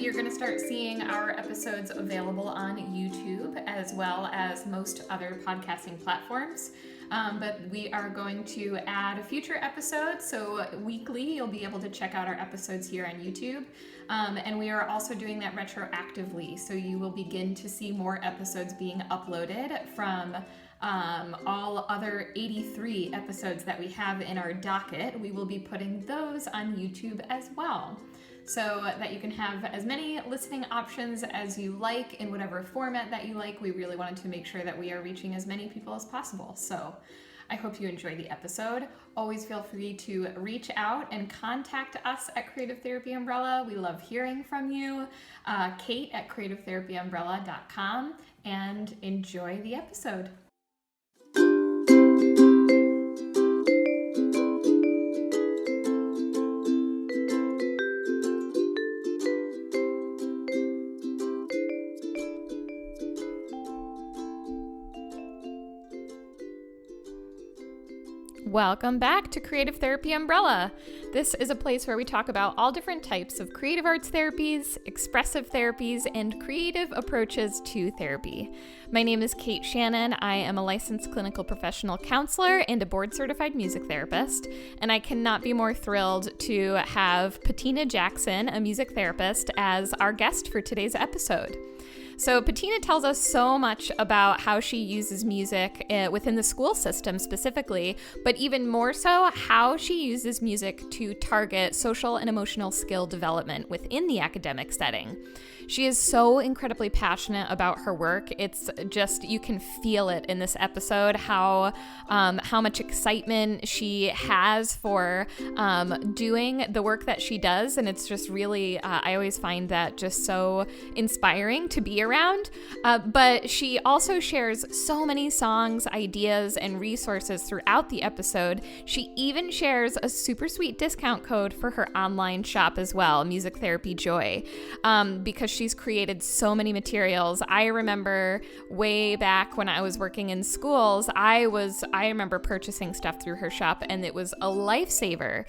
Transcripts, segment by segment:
you're going to start seeing our episodes available on YouTube as well as most other podcasting platforms. But we are going to add future episodes, so weekly you'll be able to check out our episodes here on YouTube. And we are also doing that retroactively, so you will begin to see more episodes being uploaded from all other 83 episodes that we have in our docket. We will be putting those on YouTube as well, so that you can have as many listening options as you like in whatever format that you like. We really wanted to make sure that we are reaching as many people as possible. So I hope you enjoy the episode. Always feel free to reach out and contact us at Creative Therapy Umbrella. We love hearing from you. Kate at creativetherapyumbrella.com, and enjoy the episode. Welcome back to Creative Therapy Umbrella. This is a place where we talk about all different types of creative arts therapies, expressive therapies, and creative approaches to therapy. My name is Kate Shannon. I am a licensed clinical professional counselor and a board-certified music therapist, and I cannot be more thrilled to have Patina Jackson, a music therapist, as our guest for today's episode. So Patina tells us so much about how she uses music within the school system specifically, but even more so how she uses music to target social and emotional skill development within the academic setting. She is so incredibly passionate about her work. It's just, you can feel it in this episode, how much excitement she has for doing the work that she does. And it's just really, I always find that just so inspiring to be around. But she also shares so many songs, ideas, and resources throughout the episode. She even shares a super sweet discount code for her online shop as well, Music Therapy Joy, because she's created so many materials. I remember way back when I was working in schools, I remember purchasing stuff through her shop, and it was a lifesaver.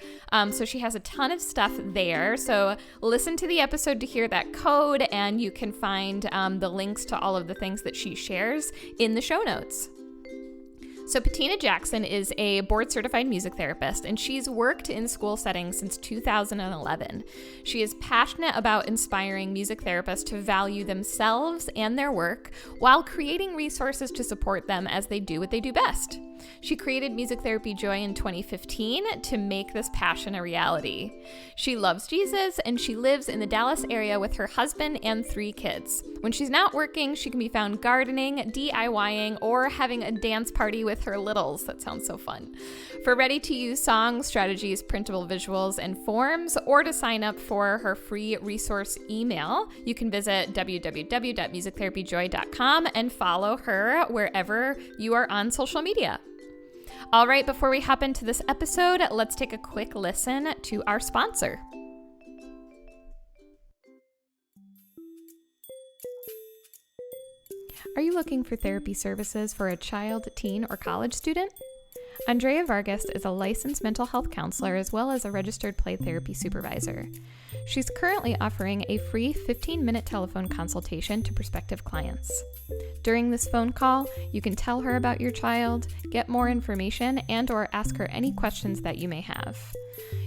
So she has a ton of stuff there. So listen to the episode to hear that code, and you can find the links to all of the things that she shares in the show notes. So Patina Jackson is a board-certified music therapist, and she's worked in school settings since 2011. She is passionate about inspiring music therapists to value themselves and their work while creating resources to support them as they do what they do best. She created Music Therapy Joy in 2015 to make this passion a reality. She loves Jesus, and she lives in the Dallas area with her husband and 3 kids. When she's not working, she can be found gardening, DIYing, or having a dance party with her littles. That sounds so fun. For ready-to-use songs, strategies, printable visuals, and forms, or to sign up for her free resource email, you can visit www.musictherapyjoy.com and follow her wherever you are on social media. All right, before we hop into this episode, let's take a quick listen to our sponsor. Are you looking for therapy services for a child, teen, or college student? Andrea Vargas is a licensed mental health counselor as well as a registered play therapy supervisor. She's currently offering a free 15-minute telephone consultation to prospective clients. During this phone call, you can tell her about your child, get more information, and/or ask her any questions that you may have.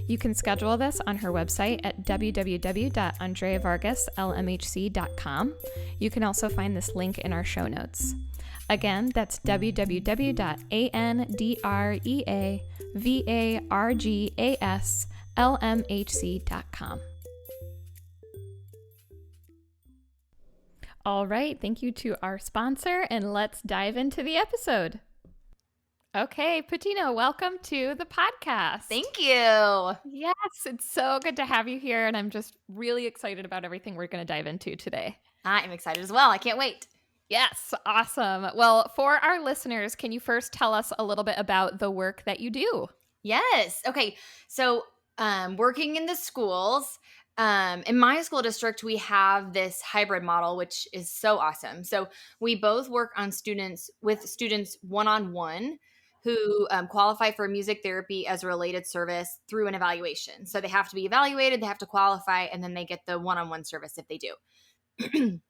You can schedule this on her website at www.andreavargaslmhc.com. You can also find this link in our show notes. Again, that's www.andreavargaslmhc.com. All right, thank you to our sponsor, and let's dive into the episode. Okay, Patina, welcome to the podcast. Thank you. Yes, it's so good to have you here, and I'm just really excited about everything we're going to dive into today. I'm excited as well. I can't wait. Yes, awesome. Well, for our listeners, can you first tell us a little bit about the work that you do? Yes. Okay. So working in the schools, in my school district, we have this hybrid model, which is so awesome. So we both work on students one-on-one who qualify for music therapy as a related service through an evaluation. So they have to be evaluated, they have to qualify, and then they get the one-on-one service if they do.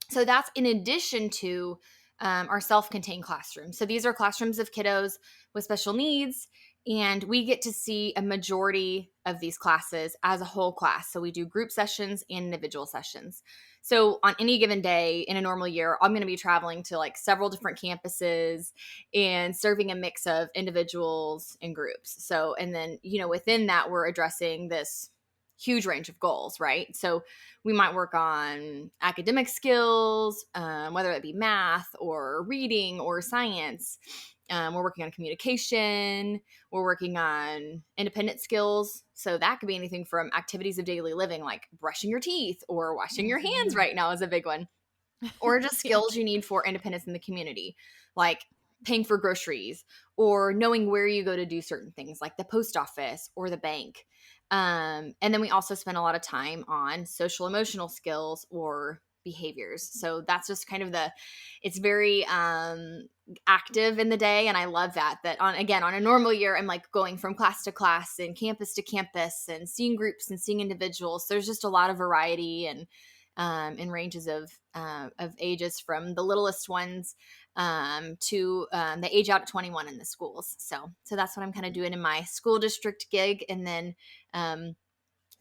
So that's in addition to our self-contained classrooms. So these are classrooms of kiddos with special needs, and we get to see a majority of these classes as a whole class. So we do group sessions and individual sessions. So on any given day in a normal year, I'm going to be traveling to like several different campuses and serving a mix of individuals and groups. So, and then, within that, we're addressing this huge range of goals, right? So we might work on academic skills, whether it be math or reading or science. We're working on communication. We're working on independent skills. So that could be anything from activities of daily living, like brushing your teeth or washing your hands right now is a big one, or just skills you need for independence in the community, like paying for groceries or knowing where you go to do certain things like the post office or the bank. And then we also spend a lot of time on social emotional skills or behaviors. So that's just kind of it's very active in the day. And I love that on a normal year, I'm like going from class to class and campus to campus and seeing groups and seeing individuals. There's just a lot of variety and in ranges of ages from the littlest ones to the age out of 21 in the schools. So that's what I'm kind of doing in my school district gig. And then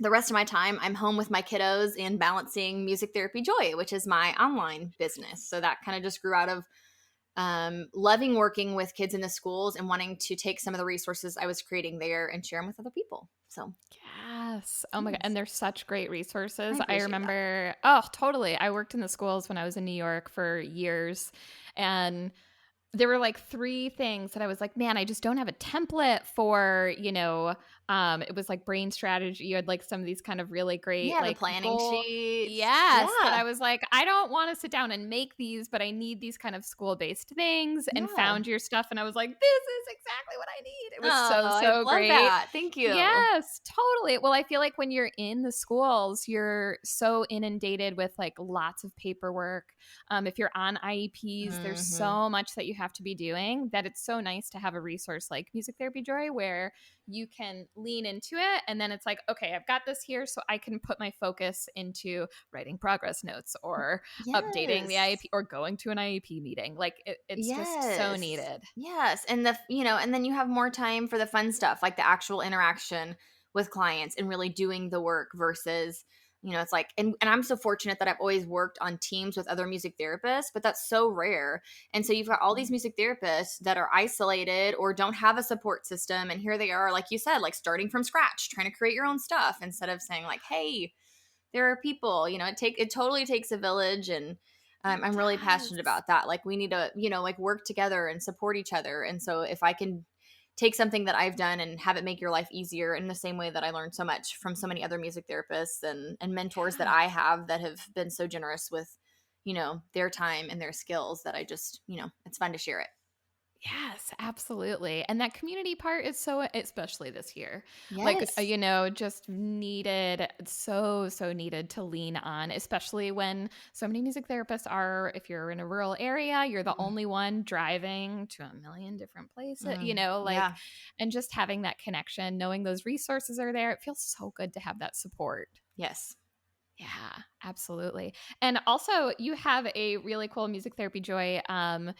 the rest of my time, I'm home with my kiddos and balancing Music Therapy Joy, which is my online business. So that kind of just grew out of loving working with kids in the schools and wanting to take some of the resources I was creating there and share them with other people. So yes. Oh my God. And they're such great resources. I appreciate remember, oh, totally. I worked in the schools when I was in New York for years. And there were like 3 things that I was like, man, I just don't have a template for, it was like brain strategy. You had like some of these kind of really great, the like planning goal. sheets. Yes. But I was like, I don't want to sit down and make these, but I need these kind of school-based things, and found your stuff. And I was like, this is exactly what I need. It was so I love great. that. Thank you. Yes, totally. Well, I feel like when you're in the schools, you're so inundated with like lots of paperwork. If you're on IEPs, there's so much that you have to be doing that it's so nice to have a resource like Music Therapy Joy where you can lean into it. And then it's like, okay, I've got this here, so I can put my focus into writing progress notes or updating the IEP or going to an IEP meeting. Like it's just so needed. Yes. And and then you have more time for the fun stuff, like the actual interaction with clients and really doing the work versus, it's like, and I'm so fortunate that I've always worked on teams with other music therapists, but that's so rare. And so you've got all these music therapists that are isolated or don't have a support system. And here they are, like you said, like starting from scratch, trying to create your own stuff instead of saying like, hey, there are people, it totally takes a village. And I'm really passionate about that. Like we need to, like work together and support each other. And so if I can take something that I've done and have it make your life easier in the same way that I learned so much from so many other music therapists and mentors that I have that have been so generous with, their time and their skills that I just, it's fun to share it. Yes, absolutely. And that community part is so, especially this year, Yes. just needed, so needed to lean on, especially when so many music therapists are, if you're in a rural area, you're the only one driving to a million different places, and just having that connection, knowing those resources are there, it feels so good to have that support. Yes. Yeah, absolutely. And also you have a really cool Music Therapy Joy.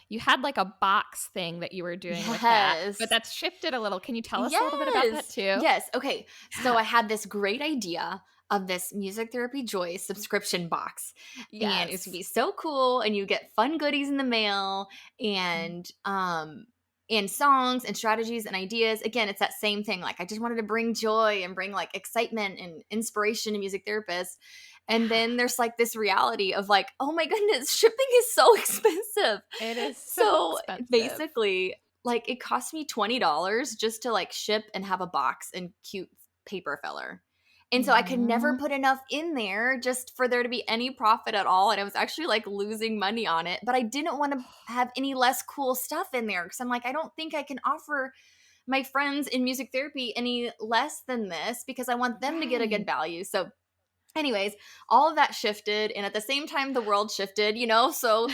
You had like a box thing that you were doing with that, but that's shifted a little. Can you tell us a little bit about that too? Yes. Okay. So I had this great idea of this Music Therapy Joy subscription box. Yes. And it's gonna be so cool. And you get fun goodies in the mail and songs and strategies and ideas. Again, it's that same thing. Like I just wanted to bring joy and bring like excitement and inspiration to music therapists. And then there's like this reality of like, oh my goodness, shipping is so expensive. It is so expensive. Basically, like it cost me $20 just to like ship and have a box and cute paper filler. And so I could never put enough in there just for there to be any profit at all. And I was actually like losing money on it, but I didn't want to have any less cool stuff in there because I'm like, I don't think I can offer my friends in music therapy any less than this because I want them to get a good value. So Anyways, all of that shifted, and at the same time the world shifted, so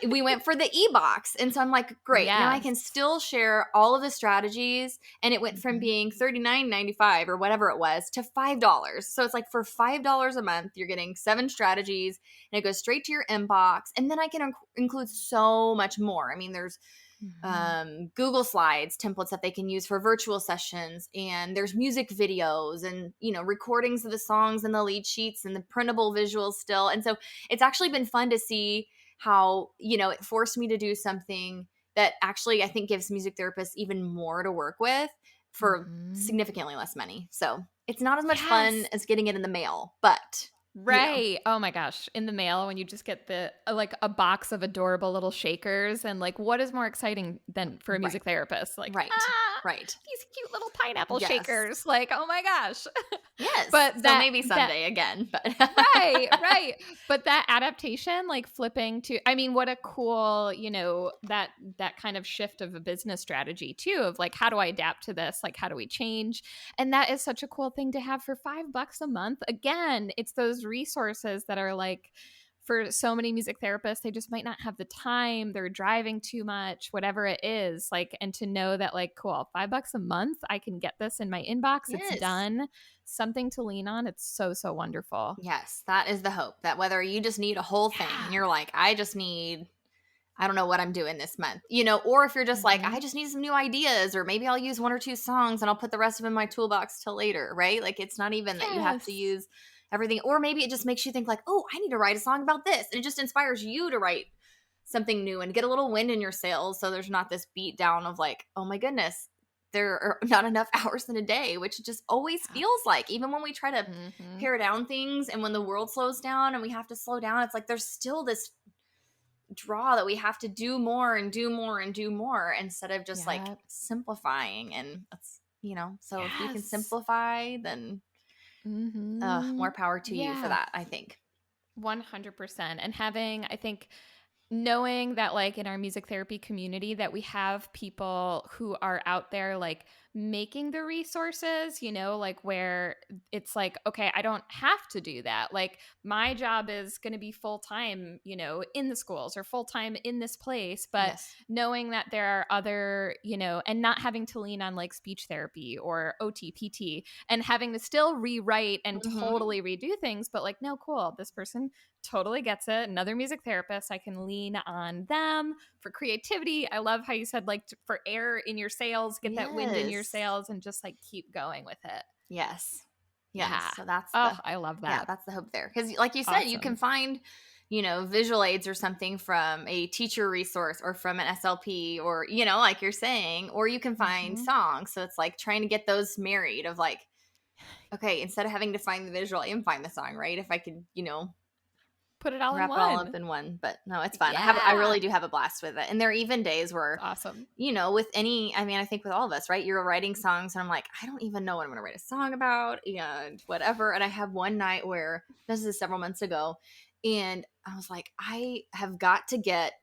we went for the e-box. And so I'm like, great, now I can Yes. still share all of the strategies, and it went from being $39.95 or whatever it was to $5. So it's like for $5 a month, you're getting 7 strategies, and it goes straight to your inbox, and then I can include so much more. I mean, there's Google Slides templates that they can use for virtual sessions, and there's music videos and recordings of the songs and the lead sheets and the printable visuals still. And so it's actually been fun to see how it forced me to do something that actually I think gives music therapists even more to work with for significantly less money. So it's not as much fun as getting it in the mail, but right. Oh my gosh. In the mail, when you just get the like a box of adorable little shakers, and like, what is more exciting than for a music therapist? Like, right. These cute little pineapple shakers. Like, oh my gosh. Yes. But so maybe someday again. But right. But that adaptation, like flipping to, I mean, what a cool, that kind of shift of a business strategy too, of like, how do I adapt to this? Like, how do we change? And that is such a cool thing to have for $5 a month. Again, it's those resources that are like, for so many music therapists, they just might not have the time, they're driving too much, whatever it is, like, and to know that like, cool, $5 a month, I can get this in my inbox. It's done, something to lean on. It's so wonderful. Yes, that is the hope, that whether you just need a whole thing and you're like, I just need, I don't know what I'm doing this month, or if you're just like, I just need some new ideas, or maybe I'll use 1 or 2 songs and I'll put the rest of them in my toolbox till later, right? Like, it's not even that you have to use everything, or maybe it just makes you think like, oh, I need to write a song about this, and it just inspires you to write something new and get a little wind in your sails, so there's not this beat down of like, oh my goodness, there are not enough hours in a day, which it just always feels like, even when we try to pare down things, and when the world slows down and we have to slow down, it's like there's still this draw that we have to do more and do more and do more, instead of just like simplifying. And that's so if you can simplify, then more power to you for that, I think. 100%. And having, I think, knowing that like in our music therapy community that we have people who are out there like making the resources, like where it's like, okay, I don't have to do that. Like, my job is going to be full-time, in the schools, or full-time in this place. But knowing that there are other, and not having to lean on like speech therapy or OT, PT, and having to still rewrite and totally redo things. But like, no, cool, this person totally gets it. Another music therapist, I can lean on them for creativity. I love how you said like for air in your sails, get that wind in your sails, and just like keep going with it. Yes. So that's I love that. Yeah, that's the hope there, because like you said, you can find visual aids or something from a teacher resource or from an SLP, or like you're saying, or you can find songs. So it's like trying to get those married of like, okay, instead of having to find the visual, I can find the song, right? If I could put it all wrap in one. it all up in one. But no, it's fun. I really do have a blast with it. And there are even days where with any, I mean, I think with all of us, right, you're writing songs and I'm like, I don't even know what I'm gonna write a song about and whatever. And I have one night where, this is several months ago, and I was like, I have got to get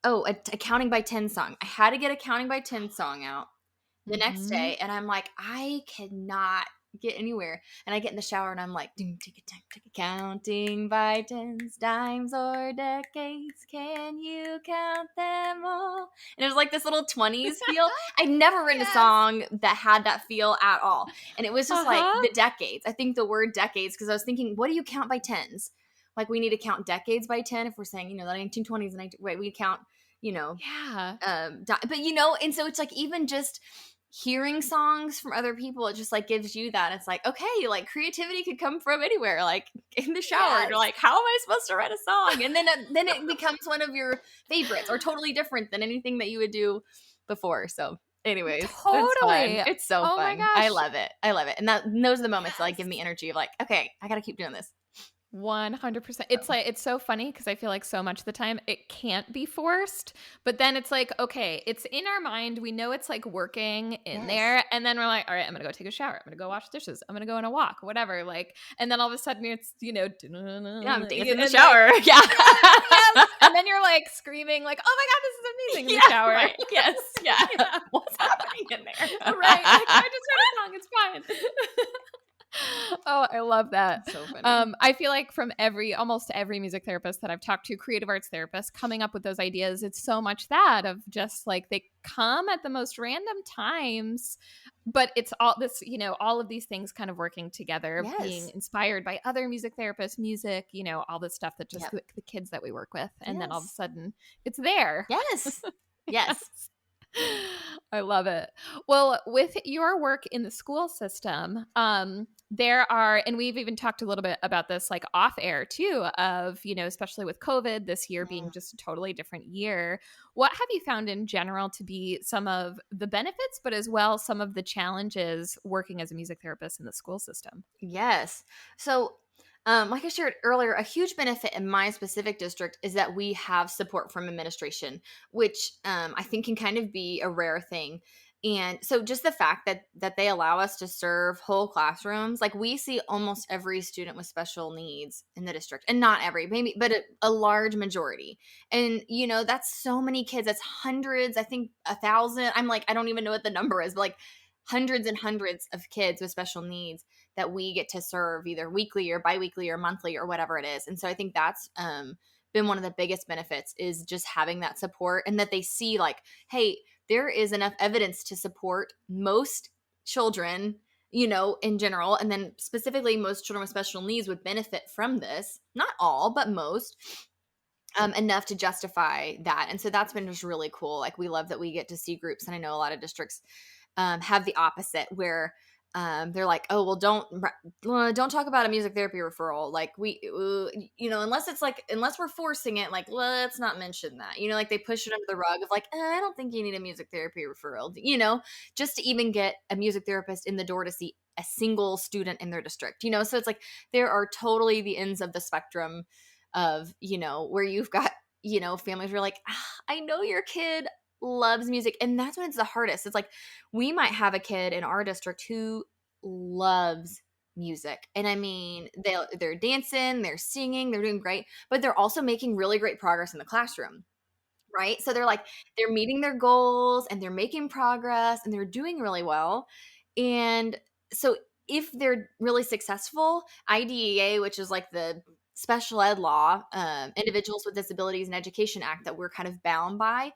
a Counting by 10 song. I had to get a Counting by 10 song out the next day, and I'm like, I cannot get anywhere. And I get in the shower and I'm like, counting by tens, dimes, or decades, can you count them all? And it was like this little 20s feel. I'd never written a song that had that feel at all. And it was just like the decades. I think the word decades, because I was thinking, what do you count by tens? Like, we need to count decades by 10 if we're saying, the 1920s and we count, but and so it's like, even just hearing songs from other people, it just like gives you that. It's like, okay, like creativity could come from anywhere, like in the shower. You're like, how am I supposed to write a song? And then it becomes one of your favorites, or totally different than anything that you would do before. So anyways, it's so fun. My gosh. I love it. And those are the moments that like give me energy of like, okay, I gotta keep doing this. 100%. It's like, it's so funny because I feel like so much of the time it can't be forced, but then it's like, okay, it's in our mind. We know it's like working in there. And then we're like, all right, I'm going to go take a shower. I'm going to go wash dishes. I'm going to go on a walk, whatever. Like, and then all of a sudden it's, I'm dancing in the shower. And then you're like screaming like, oh my God, this is amazing in the shower. Right. Yes. Yeah. What's happening in there? Right. Like, I just heard a song. It's fine. Oh, I love that. It's so funny. I feel like from almost every music therapist that I've talked to, creative arts therapists, coming up with those ideas, it's so much that of just like they come at the most random times, but it's all this, all of these things kind of working together, being Yes. inspired by other music therapists, music, all this stuff that just Yep. the kids that we work with. And then all of a Yes. sudden it's there. Yes. Yes. Yes. I love it. Well, with your work in the school system, there are, and we've even talked a little bit about this like off air too, of, especially with COVID this year being Mm. just a totally different year. What have you found in general to be some of the benefits, but as well some of the challenges working as a music therapist in the school system? Yes. So, like I shared earlier, a huge benefit in my specific district is that we have support from administration, which I think can kind of be a rare thing. And so, just the fact that they allow us to serve whole classrooms, like we see almost every student with special needs in the district, and not every, maybe, but a large majority. And that's so many kids. That's hundreds. I think 1,000. I'm like, I don't even know what the number is, but like hundreds and hundreds of kids with special needs that we get to serve either weekly or biweekly or monthly or whatever it is. And so I think that's been one of the biggest benefits is just having that support, and that they see like, hey, there is enough evidence to support most children, in general. And then specifically, most children with special needs would benefit from this. Not all, but most. Enough to justify that. And so that's been just really cool. Like, we love that we get to see groups. And I know a lot of districts have the opposite, where they're like, oh, well, don't talk about a music therapy referral. Like, unless we're forcing it, like, let's not mention that. Like they push it under the rug of like, I don't think you need a music therapy referral. Just to even get a music therapist in the door to see a single student in their district. So it's like there are totally the ends of the spectrum of where you've got families where like, I know your kid loves music, and that's when it's the hardest. It's like we might have a kid in our district who loves music, and I mean they're dancing, they're singing, they're doing great, but they're also making really great progress in the classroom, right? So they're meeting their goals, and they're making progress, and they're doing really well. And so if they're really successful, IDEA, which is like the special ed law, Individuals with Disabilities and Education Act, that we're kind of bound by,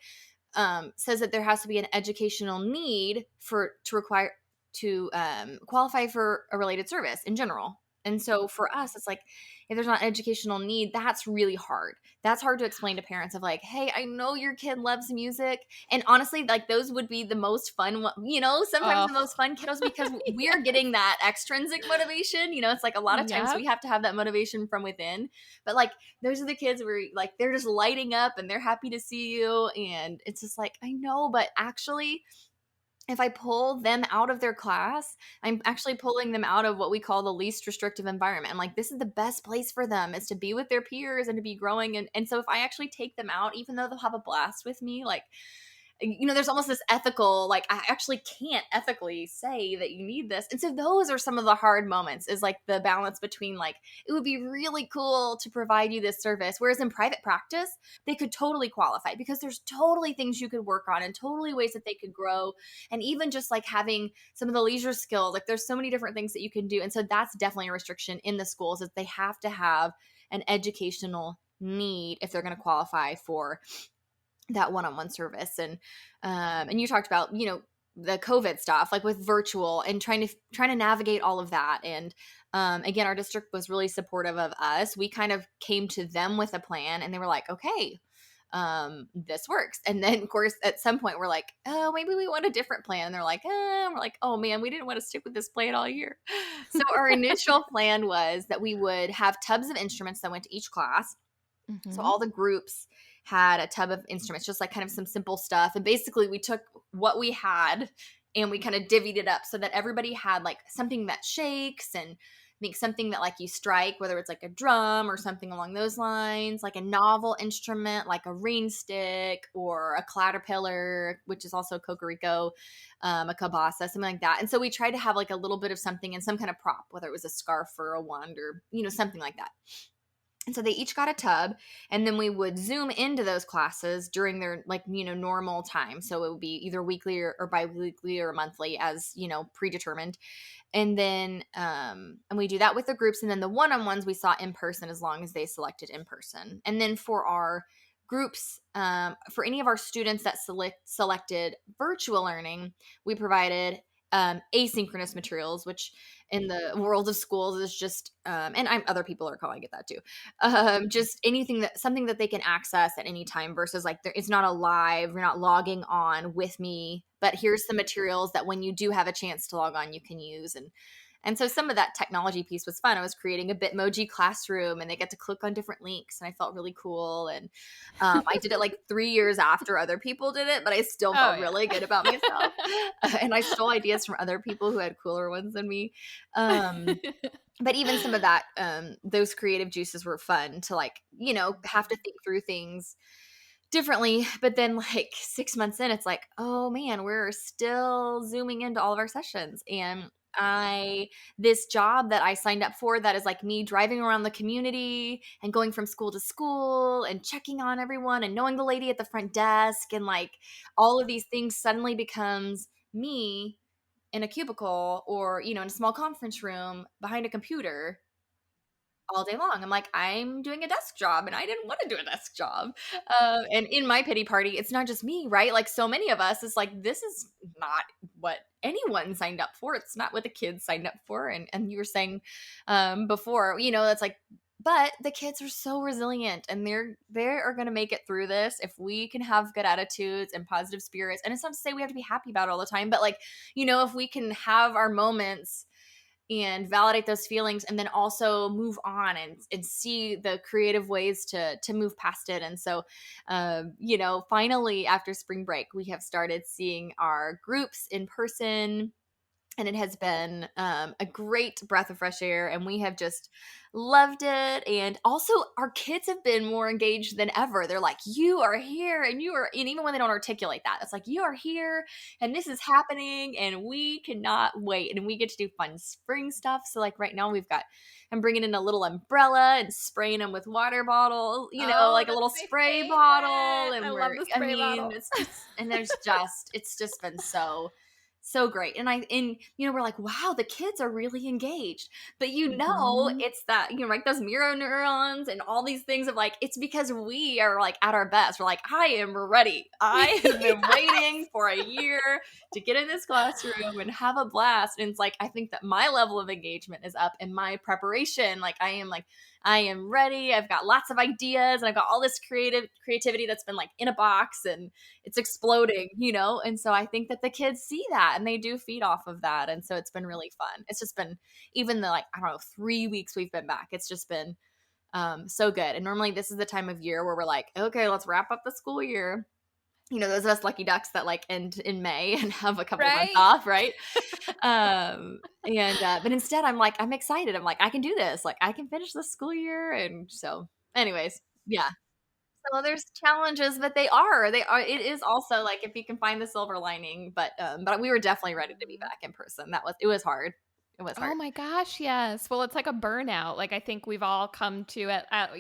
says that there has to be an educational need to qualify for a related service in general. And so for us, it's like, if there's not an educational need, that's really hard. That's hard to explain to parents of like, hey, I know your kid loves music. And honestly, like those would be the most fun, sometimes Oh, the most fun kiddos, because we're getting that extrinsic motivation. It's like a lot of times yep. we have to have that motivation from within. But like, those are the kids where like they're just lighting up and they're happy to see you. And it's just like, I know, but actually, if I pull them out of their class, I'm actually pulling them out of what we call the least restrictive environment. I'm like, this is the best place for them, is to be with their peers and to be growing. And so if I actually take them out, even though they'll have a blast with me, like, there's almost this ethical, like, I actually can't ethically say that you need this. And so those are some of the hard moments, is like the balance between like, it would be really cool to provide you this service. Whereas in private practice, they could totally qualify, because there's totally things you could work on and totally ways that they could grow. And even just like having some of the leisure skills, like there's so many different things that you can do. And so that's definitely a restriction in the schools, is they have to have an educational need if they're going to qualify for that one-on-one service. And you talked about the COVID stuff, like with virtual and trying to navigate all of that. And again, our district was really supportive of us. We kind of came to them with a plan, and they were like, okay, this works. And then of course at some point we're like, oh, maybe we want a different plan. And they're like, we're like, oh man, we didn't want to stick with this plan all year. So our initial plan was that we would have tubs of instruments that went to each class. So all the groups had a tub of instruments, just like kind of some simple stuff. And basically we took what we had and we kind of divvied it up so that everybody had like something that shakes, and make something that like you strike, whether it's like a drum or something along those lines, like a novel instrument, like a rain stick or a caterpillar, which is also cocorico, a cabasa, something like that. And so we tried to have like a little bit of something and some kind of prop, whether it was a scarf or a wand or, something like that. And so they each got a tub, and then we would Zoom into those classes during their like, normal time. So it would be either weekly or bi-weekly or monthly as, predetermined. And then and we do that with the groups, and then the one-on-ones we saw in person as long as they selected in person. And then for our groups, for any of our students that selected virtual learning, we provided asynchronous materials, which in the world of schools is just and other people are calling it that too, just something that they can access at any time versus like it's not a live, you're not logging on with me, but here's the materials that when you do have a chance to log on you can use. And so some of that technology piece was fun. I was creating a Bitmoji classroom, and they get to click on different links, and I felt really cool. And I did it like 3 years after other people did it, but I still felt really good about myself. And I stole ideas from other people who had cooler ones than me. But even some of that, those creative juices were fun to like, have to think through things differently. But then like 6 months in, it's like, oh man, we're still Zooming into all of our sessions. And this job that I signed up for that is like me driving around the community and going from school to school and checking on everyone and knowing the lady at the front desk and like all of these things suddenly becomes me in a cubicle or, in a small conference room behind a computer all day long. I'm like, I'm doing a desk job and I didn't want to do a desk job. And in my pity party, it's not just me, right? Like so many of us, it's like, this is not what anyone signed up for. It's not what the kids signed up for. And you were saying before, that's like, but the kids are so resilient and they are going to make it through this if we can have good attitudes and positive spirits. And it's not to say we have to be happy about it all the time, but like, if we can have our moments and validate those feelings and then also move on and see the creative ways to move past it. And so finally after spring break we have started seeing our groups in person, and it has been a great breath of fresh air, and we have just loved it. And also our kids have been more engaged than ever. They're like, you are here, and even when they don't articulate that, it's like, you are here and this is happening and we cannot wait. And we get to do fun spring stuff. So like right now I'm bringing in a little umbrella and spraying them with water bottle, like a little spray bottle. And I love the spray bottle. it's just, and it's just been so great. And we're like, wow, the kids are really engaged. But it's that, like those mirror neurons and all these things of like, it's because we are like at our best. We're like, I am ready. I have been waiting for a year to get in this classroom and have a blast. And it's like, I think that my level of engagement is up and my preparation. Like I am ready. I've got lots of ideas and I've got all this creativity that's been like in a box and it's exploding, And so I think that the kids see that and they do feed off of that. And so it's been really fun. It's just been even the 3 weeks we've been back. It's just been so good. And normally this is the time of year where we're like, okay, let's wrap up the school year. Those of us lucky ducks that like end in May and have a couple months off, right? But instead I'm excited. I'm like, I can do this. Like I can finish the school year. And so anyways, yeah. So there's challenges, but they are, it is also like, if you can find the silver lining, but we were definitely ready to be back in person. It was hard. It was hard. Oh my gosh, yes. Well, it's like a burnout. Like I think we've all come to at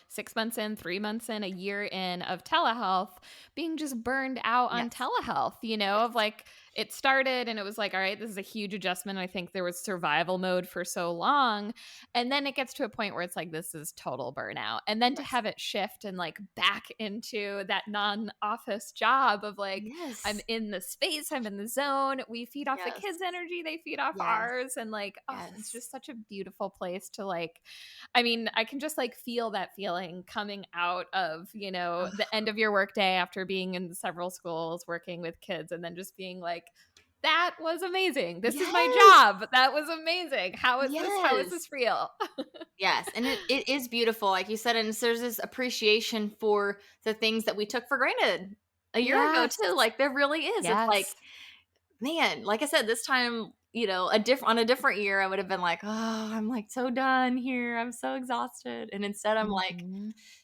6 months in, 3 months in, a year in of telehealth, being just burned out on telehealth, of like it started and it was like, all right, this is a huge adjustment. I think there was survival mode for so long. And then it gets to a point where it's like, this is total burnout. And then to have it shift and like back into that non-office job of like, I'm in the space, I'm in the zone. We feed off the kids' energy, they feed off ours. And like, it's just such a beautiful place to like, I mean, I can just like feel that feeling coming out of, the end of your workday after being in several schools working with kids and then just being like, that was amazing. This is my job. That was amazing. How is this? How is this real? Yes. And it is beautiful. Like you said, and there's this appreciation for the things that we took for granted a year ago too. Like there really is. It's like, man, like I said, this time, on a different year, I would have been like, oh, I'm like so done here. I'm so exhausted. And instead I'm like,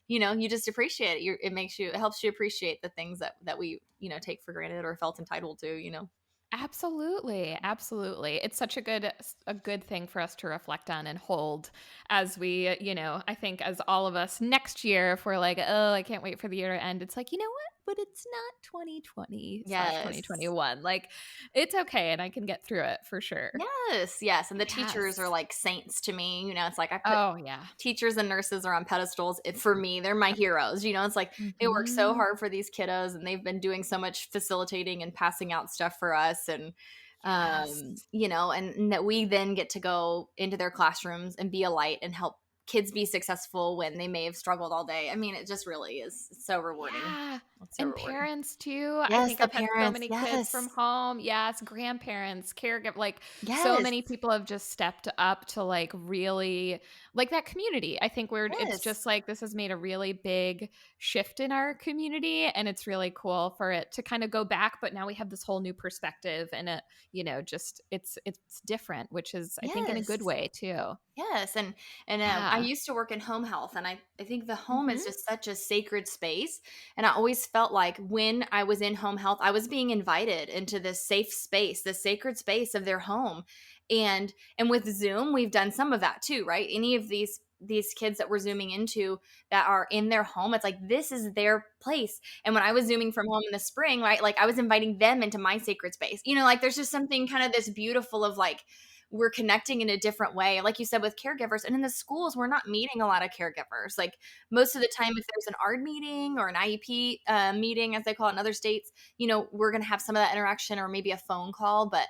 you just appreciate it. It helps you appreciate the things that we, take for granted or felt entitled to, Absolutely, absolutely. It's such a good thing for us to reflect on and hold as we, I think as all of us next year, if we're like, oh, I can't wait for the year to end, it's like, you know what? But it's not 2020 slash Yes. 2021. Like, it's okay, and I can get through it for sure. Yes, yes, and the teachers are Yes. like saints to me, it's like I put Oh, yeah. teachers and nurses are on pedestals. For me, they're my heroes, it's like they work so Hmm. hard for these kiddos and they've been doing so much facilitating and passing out stuff for us and Yes. and that we then get to go into their classrooms and be a light and help kids be successful when they may have struggled all day. I mean, it just really is so rewarding. Yeah. It's so And rewarding. parents too. I Yes, think the I've had so parents. many kids from Yes. home. Yes, grandparents, caregiver, like so Yes. many people have just stepped up to like really like that community. I think it's Yes. just like this has made a really big shift in our community, and it's really cool for it to kind of go back, but now we have this whole new perspective, and just it's different, which is I think in a good Yes. way too. Yes, and I Yeah. used to work in home health, and I think the home is Mhm. just such a sacred space. And I always felt like when I was in home health, I was being invited into this safe space, this sacred space of their home. And with Zoom, we've done some of that too, right? Any of these kids that we're zooming into that are in their home, it's like this is their place. And when I was zooming from home in the spring, right, like I was inviting them into my sacred space. Like there's just something kind of this beautiful of like we're connecting in a different way. Like you said, with caregivers and in the schools, we're not meeting a lot of caregivers. Like most of the time, if there's an ARD meeting or an IEP meeting, as they call it in other states, we're going to have some of that interaction or maybe a phone call. But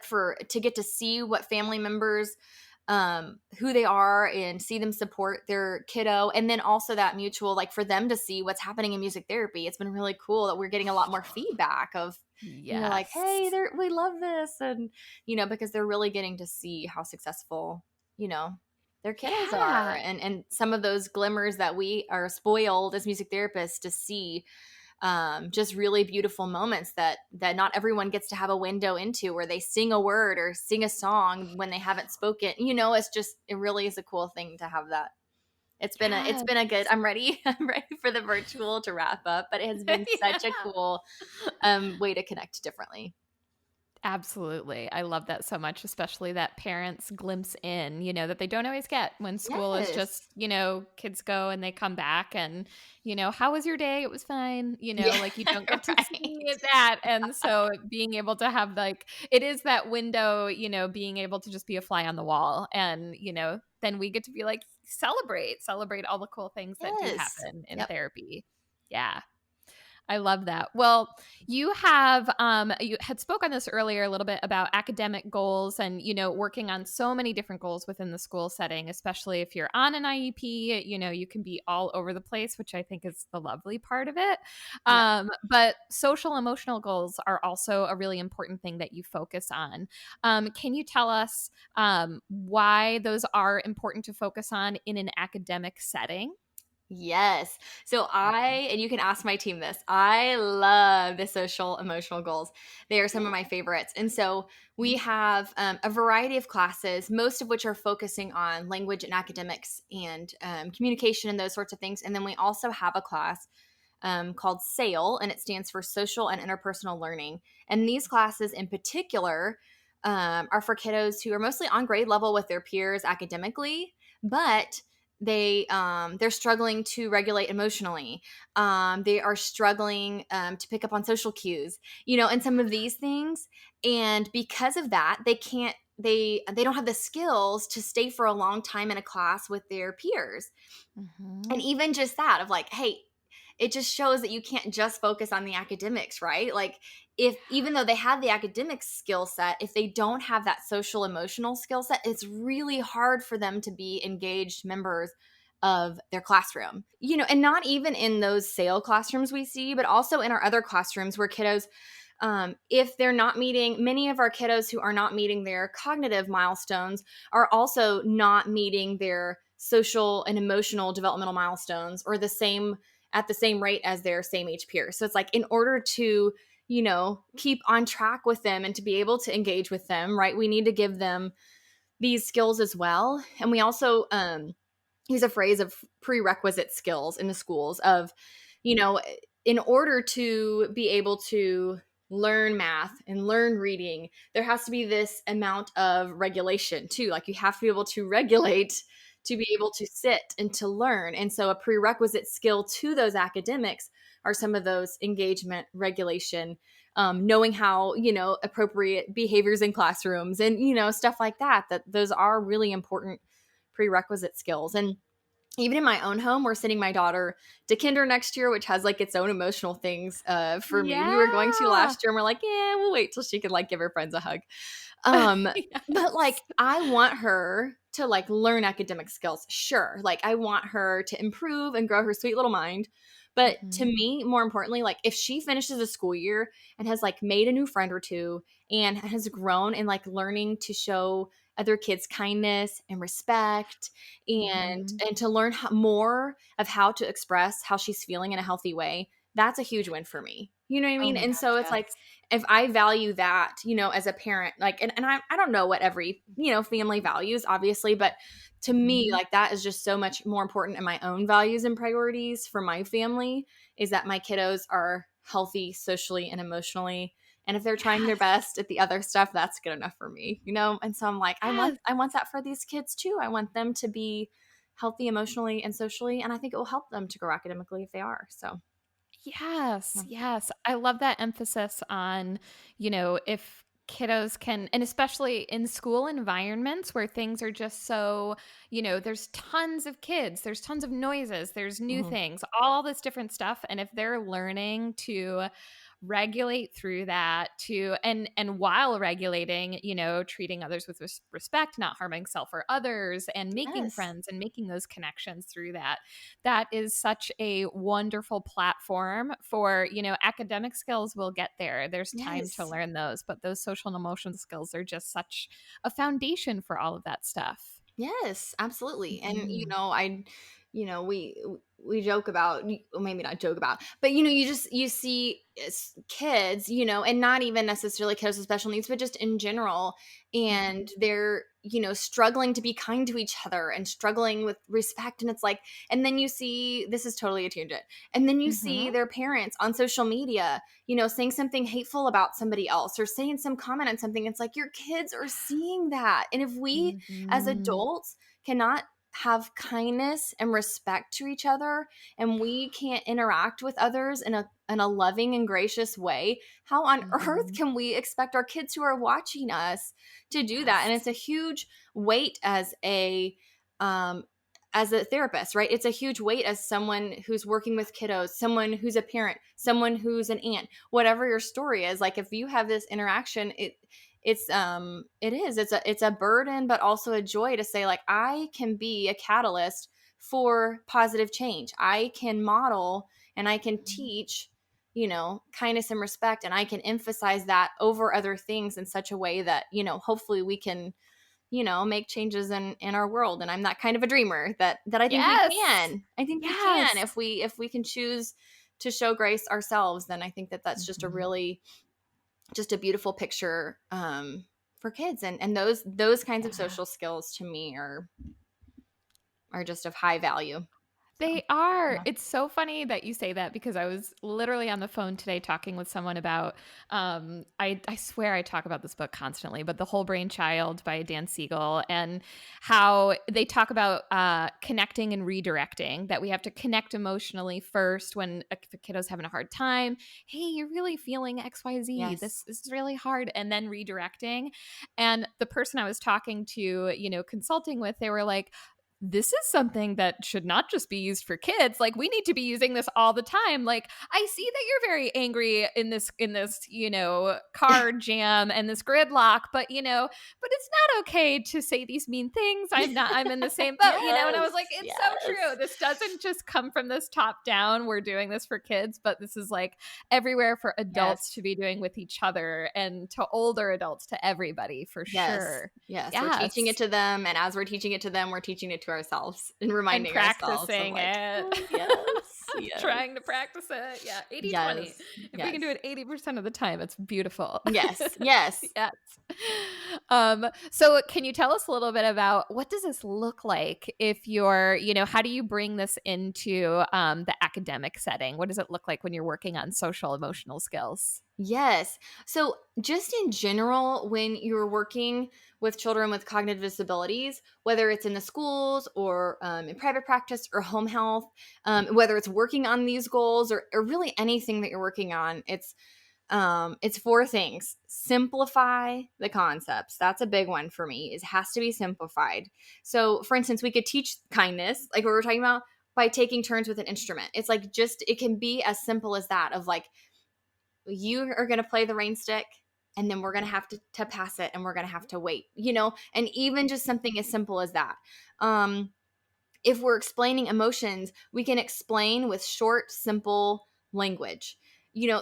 for to get to see what family members who they are and see them support their kiddo, and then also that mutual, like for them to see what's happening in music therapy, it's been really cool that we're getting a lot more feedback of like, hey, Yes. we love this, and because they're really getting to see how successful you know their kiddos are, Yeah. and some of those glimmers that we are spoiled as music therapists to see, just really beautiful moments that not everyone gets to have a window into, where they sing a word or sing a song when they haven't spoken. It really is a cool thing to have that. It's Yes. been a good. I'm ready. I'm ready for the virtual to wrap up, but it has been Yeah. such a cool way to connect differently. Absolutely. I love that so much, especially that parents glimpse in, that they don't always get when school is Yes. just, kids go and they come back and, how was your day? It was fine. Yeah. Like you don't get to Right. see that. And so being able to have like, it is that window, being able to just be a fly on the wall and, then we get to be like, celebrate all the cool things that do Yes. happen in Yep. therapy. Yeah. I love that. Well, you had spoke on this earlier a little bit about academic goals and working on so many different goals within the school setting, especially if you're on an IEP, you can be all over the place, which I think is the lovely part of it. Yeah. But social emotional goals are also a really important thing that you focus on. Can you tell us why those are important to focus on in an academic setting? Yes. So and you can ask my team this. I love the social emotional goals. They are some of my favorites. And so we have a variety of classes, most of which are focusing on language and academics and communication and those sorts of things. And then we also have a class called SAIL, and it stands for Social and Interpersonal Learning. And these classes in particular are for kiddos who are mostly on grade level with their peers academically, but they're struggling to regulate emotionally. They are struggling to pick up on social cues, and some of these things. And because of that, they don't have the skills to stay for a long time in a class with their peers. And Mhm. even just that of like, hey, it just shows that you can't just focus on the academics, right? Like, if even though they have the academic skill set, if they don't have that social emotional skill set, it's really hard for them to be engaged members of their classroom. And not even in those SAIL classrooms we see, but also in our other classrooms where kiddos, if they're not meeting, many of our kiddos who are not meeting their cognitive milestones are also not meeting their social and emotional developmental milestones, or at the same rate as their same age peers. So it's like, in order to keep on track with them and to be able to engage with them, right, we need to give them these skills as well. And we also use a phrase of prerequisite skills in the schools of, you know in order to be able to learn math and learn reading, there has to be this amount of regulation too. Like you have to be able to regulate to be able to sit and to learn. And so a prerequisite skill to those academics are some of those engagement, regulation, knowing how, appropriate behaviors in classrooms and, stuff like that, that those are really important prerequisite skills. And even in my own home, we're sending my daughter to kinder next year, which has like its own emotional things for me. We were going to Yeah. last year and we're like, yeah, we'll wait till she can like give her friends a hug. Um, but like, Yes. I want her to like learn academic skills. Sure. Like, I want her to improve and grow her sweet little mind. But to Mhm. me, more importantly, like if she finishes a school year and has like made a new friend or two and has grown in like learning to show other kids kindness and respect and Mhm. to learn more of how to express how she's feeling in a healthy way, that's a huge win for me. You know what I Oh mean? my And so gosh, it's like, yes. if I value that, as a parent, like, and I don't know what every, family values, obviously, but to me, Mhm. like, that is just so much more important in my own values and priorities for my family is that my kiddos are healthy socially and emotionally. And if they're trying their Yes. best at the other stuff, that's good enough for me. And so I'm like, I want Yes. I want that for these kids too. I want them to be healthy emotionally and socially, and I think it will help them to grow academically if they are. So, Yes, yeah. yes. I love that emphasis on, if kiddos can, and especially in school environments where things are just so, there's tons of kids, there's tons of noises, there's new Mhm. things, all this different stuff. And if they're learning to regulate through that to and while regulating, treating others with respect, not harming self or others, and making Yes. friends and making those connections through that, that is such a wonderful platform for, academic skills will get there. There's time to Yes. learn those, but those social and emotional skills are just such a foundation for all of that stuff. Yes, absolutely. And Mhm. we joke about, well, maybe not joke about, but you see kids, and not even necessarily kids with special needs, but just in general, and Mhm. they're struggling to be kind to each other and struggling with respect, and it's like, and then you see, this is totally a tangent, and then you see Mhm. their parents on social media, saying something hateful about somebody else or saying some comment on something. It's like your kids are seeing that, and if we as Mhm. adults cannot have kindness and respect to each other, and we can't interact with others in a loving and gracious way, how on earth Mhm. can we expect our kids who are watching us to do that? And Yes. it's a huge weight um as a therapist, right? It's a huge weight as someone who's working with kiddos, someone who's a parent, someone who's an aunt, whatever your story is. Like if you have this interaction, it's a burden but also a joy to say, like, I can be a catalyst for positive change. I can model and I can Mhm. teach, kindness and respect, and I can emphasize that over other things in such a way that, hopefully we can, make changes in our world. And I'm that kind of a dreamer that I think we Yes. can. I think we can Yes. if we can choose to show grace ourselves. Then I think that that's just a Mhm. really, just a beautiful picture, for kids. And those kinds of Yeah. social skills to me are just of high value. So, They are. yeah. It's so funny that you say that because I was literally on the phone today talking with someone about I swear I talk about this book constantly, but The Whole Brain Child by Dan Siegel, and how they talk about connecting and redirecting, that we have to connect emotionally first when if a kiddo's having a hard time. Hey, you're really feeling XYZ. Yes. This is really hard, and then redirecting. And the person I was talking to, consulting with, they were like, this is something that should not just be used for kids. Like, we need to be using this all the time. Like, I see that you're very angry in this car jam and this gridlock, but but it's not okay to say these mean things. I'm in the same boat, and I Yes. was like, it's so true. Yes. This doesn't just come from this top down, we're doing this for kids, but this is like everywhere for adults Yes. to be doing with each other, and to older adults, to everybody, for Yes. sure. Yes. We're teaching it Yes. to them. And as we're teaching it to them, we're teaching it to ourselves and And reminding ourselves of practicing like, it. oh, yes. Yes. Trying to practice it. Yeah, 80/20. Yes. If we can do Yes. it 80% of the time, it's beautiful. Yes. Yes. Yes. So can you tell us a little bit about what does this look like if you're, how do you bring this into the academic setting? What does it look like when you're working on social emotional skills? Yes. So, just in general, when you're working with children with cognitive disabilities, whether it's in the schools or in private practice or home health, whether it's working on these goals or really anything that you're working on, it's four things. Simplify the concepts. That's a big one for me. It has to be simplified. So, for instance, we could teach kindness, like what we were talking about, by taking turns with an instrument. It's like just it can be as simple as that of like you are going to play the rain stick and then we're going to have to pass it and we're going to have to wait, and even just something as simple as that. If we're explaining emotions, we can explain with short, simple language.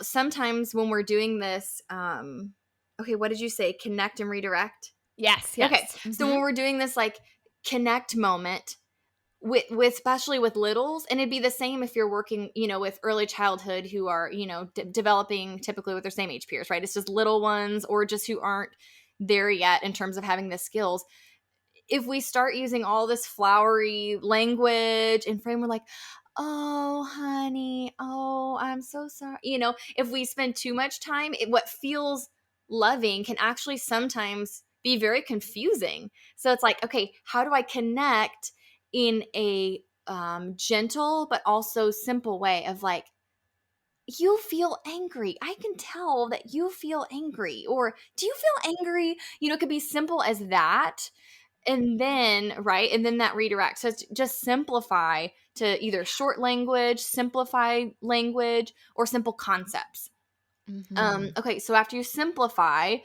Sometimes when we're doing this, okay, what did you say? Connect and redirect? Yes, Okay. yes. So when we're doing this like connect moment, with especially with littles, and it'd be the same if you're working with early childhood who are developing typically with their same age peers, right? It's just little ones or just who aren't there yet in terms of having the skills. If we start using all this flowery language and frame, we're like, oh honey, oh I'm so sorry, if we spend too much time, what feels loving can actually sometimes be very confusing. So it's like, okay, how do I connect in a gentle but also simple way of like, you feel angry, I can tell that you feel angry, or do you feel angry? It could be simple as that. And then, right, and then that redirect. So it's just simplify to either short language, simplify language, or simple concepts. Mm-hmm. Okay, so after you simplify,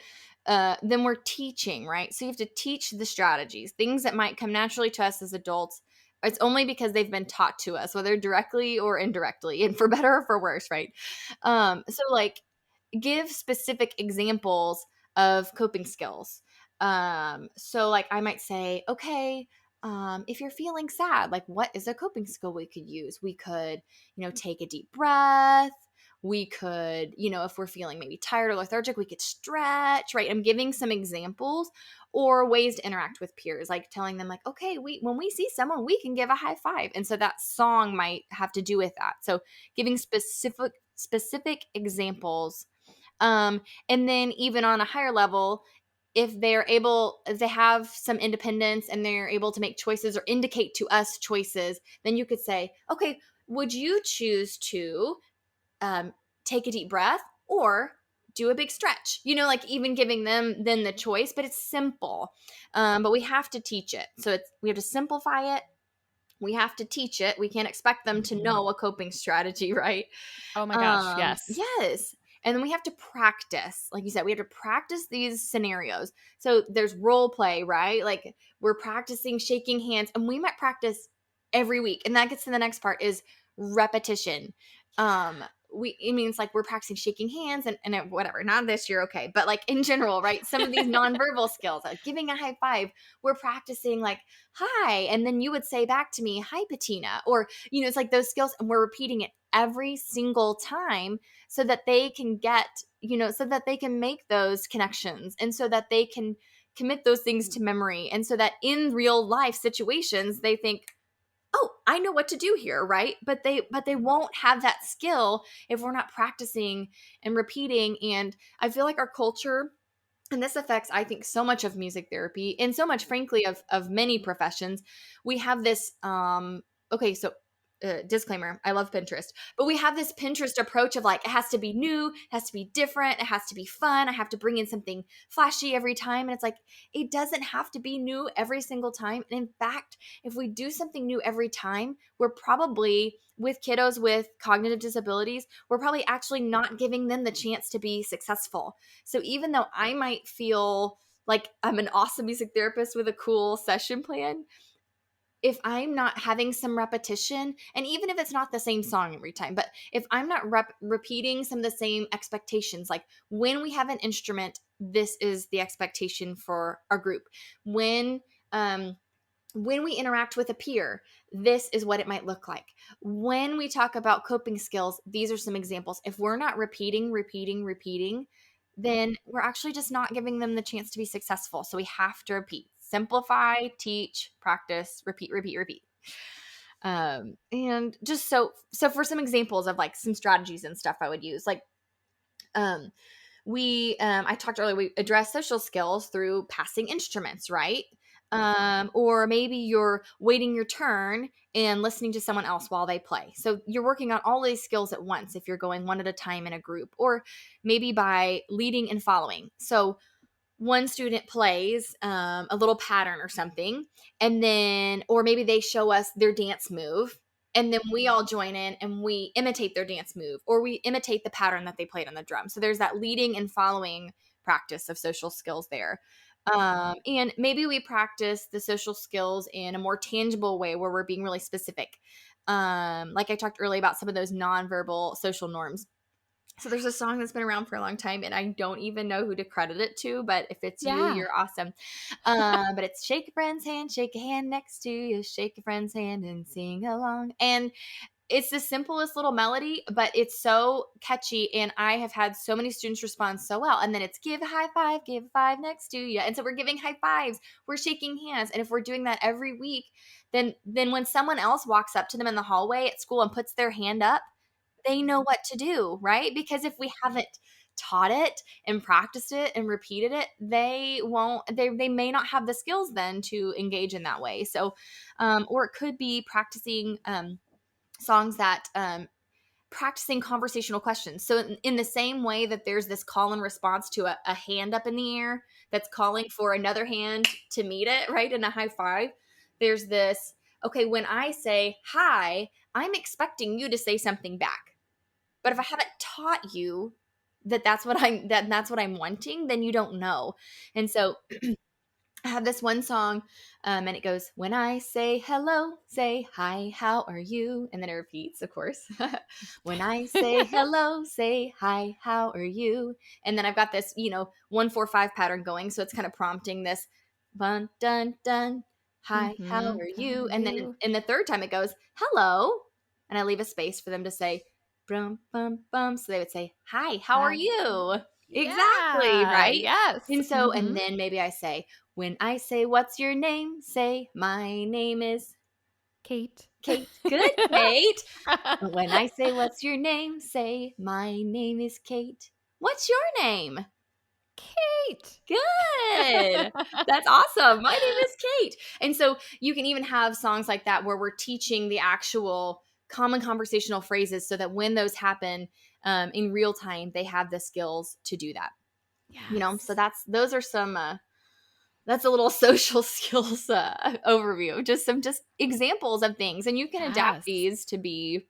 then we're teaching, right? So you have to teach the strategies, things that might come naturally to us as adults. It's only because they've been taught to us, whether directly or indirectly, and for better or for worse, right? So like give specific examples of coping skills. So like I might say, okay, if you're feeling sad, like what is a coping skill we could use? We could, take a deep breath. We could, if we're feeling maybe tired or lethargic, we could stretch, right? I'm giving some examples or ways to interact with peers, like telling them like, okay, when we see someone, we can give a high five. And so that song might have to do with that. So giving specific examples. And then even on a higher level, if they have some independence and they're able to make choices or indicate to us choices, then you could say, okay, would you choose to take a deep breath or do a big stretch? Like even giving them then the choice, but it's simple. But we have to teach it. So we have to simplify it. We have to teach it. We can't expect them to Mm-hmm. know a coping strategy, right? Oh my gosh, yes. Yes. And then we have to practice. Like you said, we have to practice these scenarios. So there's role play, right? Like we're practicing shaking hands, and we might practice every week. And that gets to the next part is repetition. It means like we're practicing shaking hands and whatever, not this year, okay, but like in general, right? Some of these nonverbal skills, like giving a high five, we're practicing like hi, and then you would say back to me, hi Patina, or it's like those skills, and we're repeating it every single time so that they can so that they can make those connections, and so that they can commit those things to memory, and so that in real life situations they think, oh, I know what to do here, right? But they won't have that skill if we're not practicing and repeating. And I feel like our culture, and this affects, I think, so much of music therapy and so much frankly of many professions, we have this okay, so disclaimer, I love Pinterest, but we have this Pinterest approach of like, it has to be new, it has to be different, it has to be fun, I have to bring in something flashy every time. And it's like, it doesn't have to be new every single time. And in fact, if we do something new every time, we're probably, with kiddos with cognitive disabilities, we're probably actually not giving them the chance to be successful. So even though I might feel like I'm an awesome music therapist with a cool session plan, if I'm not having some repetition, and even if it's not the same song every time, but if I'm not repeating some of the same expectations, like when we have an instrument, this is the expectation for our group. When we interact with a peer, this is what it might look like. When we talk about coping skills, these are some examples. If we're not repeating, then we're actually just not giving them the chance to be successful. So we have to repeat, simplify, teach, practice, repeat. And just so for some examples of like some strategies and stuff I would use, like I talked earlier, we address social skills through passing instruments, right? Or maybe you're waiting your turn and listening to someone else while they play. So you're working on all these skills at once if you're going one at a time in a group, or maybe by leading and following. So one student plays a little pattern or something, and then, or maybe they show us their dance move, and then we all join in and we imitate their dance move, or we imitate the pattern that they played on the drum. So there's that leading and following practice of social skills there. And maybe we practice the social skills in a more tangible way where we're being really specific. Like I talked earlier about some of those nonverbal social norms. So there's a song that's been around for a long time, and I don't even know who to credit it to, but if it's you, Yeah. you're awesome. But it's shake a friend's hand, shake a hand next to you, shake a friend's hand and sing along. And it's the simplest little melody, but it's so catchy, and I have had so many students respond so well. And then it's give a five next to you. And so we're giving high fives, we're shaking hands. And if we're doing that every week, then when someone else walks up to them in the hallway at school and puts their hand up, they know what to do, right? Because if we haven't taught it and practiced it and repeated it, they may not have the skills then to engage in that way. So, or it could be practicing songs that practicing conversational questions. So in the same way that there's this call and response to a hand up in the air that's calling for another hand to meet it, right? In a high five, there's this, okay, when I say hi, I'm expecting you to say something back. But if I haven't taught you that's what I'm wanting, then you don't know. And so I have this one song, and it goes, when I say hello, say hi, how are you? And then it repeats, of course. When I say hello, say hi, how are you? And then I've got this, 1-4-5 pattern going. So it's kind of prompting this dun, dun, dun, hi, how Mm-hmm. are How you? are And then you? in the third time it goes, hello. And I leave a space for them to say, brum, bum, bum. So they would say, hi, how are Hi. you? Exactly, Yeah. right? Yes. And so, Mm-hmm. and then maybe I say, when I say, what's your name? Say, my name is Kate. Kate. Good, Kate. When I say, what's your name? Say, my name is Kate. What's your name? Kate. Good. That's awesome. My name is Kate. And so you can even have songs like that where we're teaching the actual common conversational phrases so that when those happen in real time, they have the skills to do that. So Yes. those are some that's a little social skills overview, just examples of things, and you can adapt Yes. these to be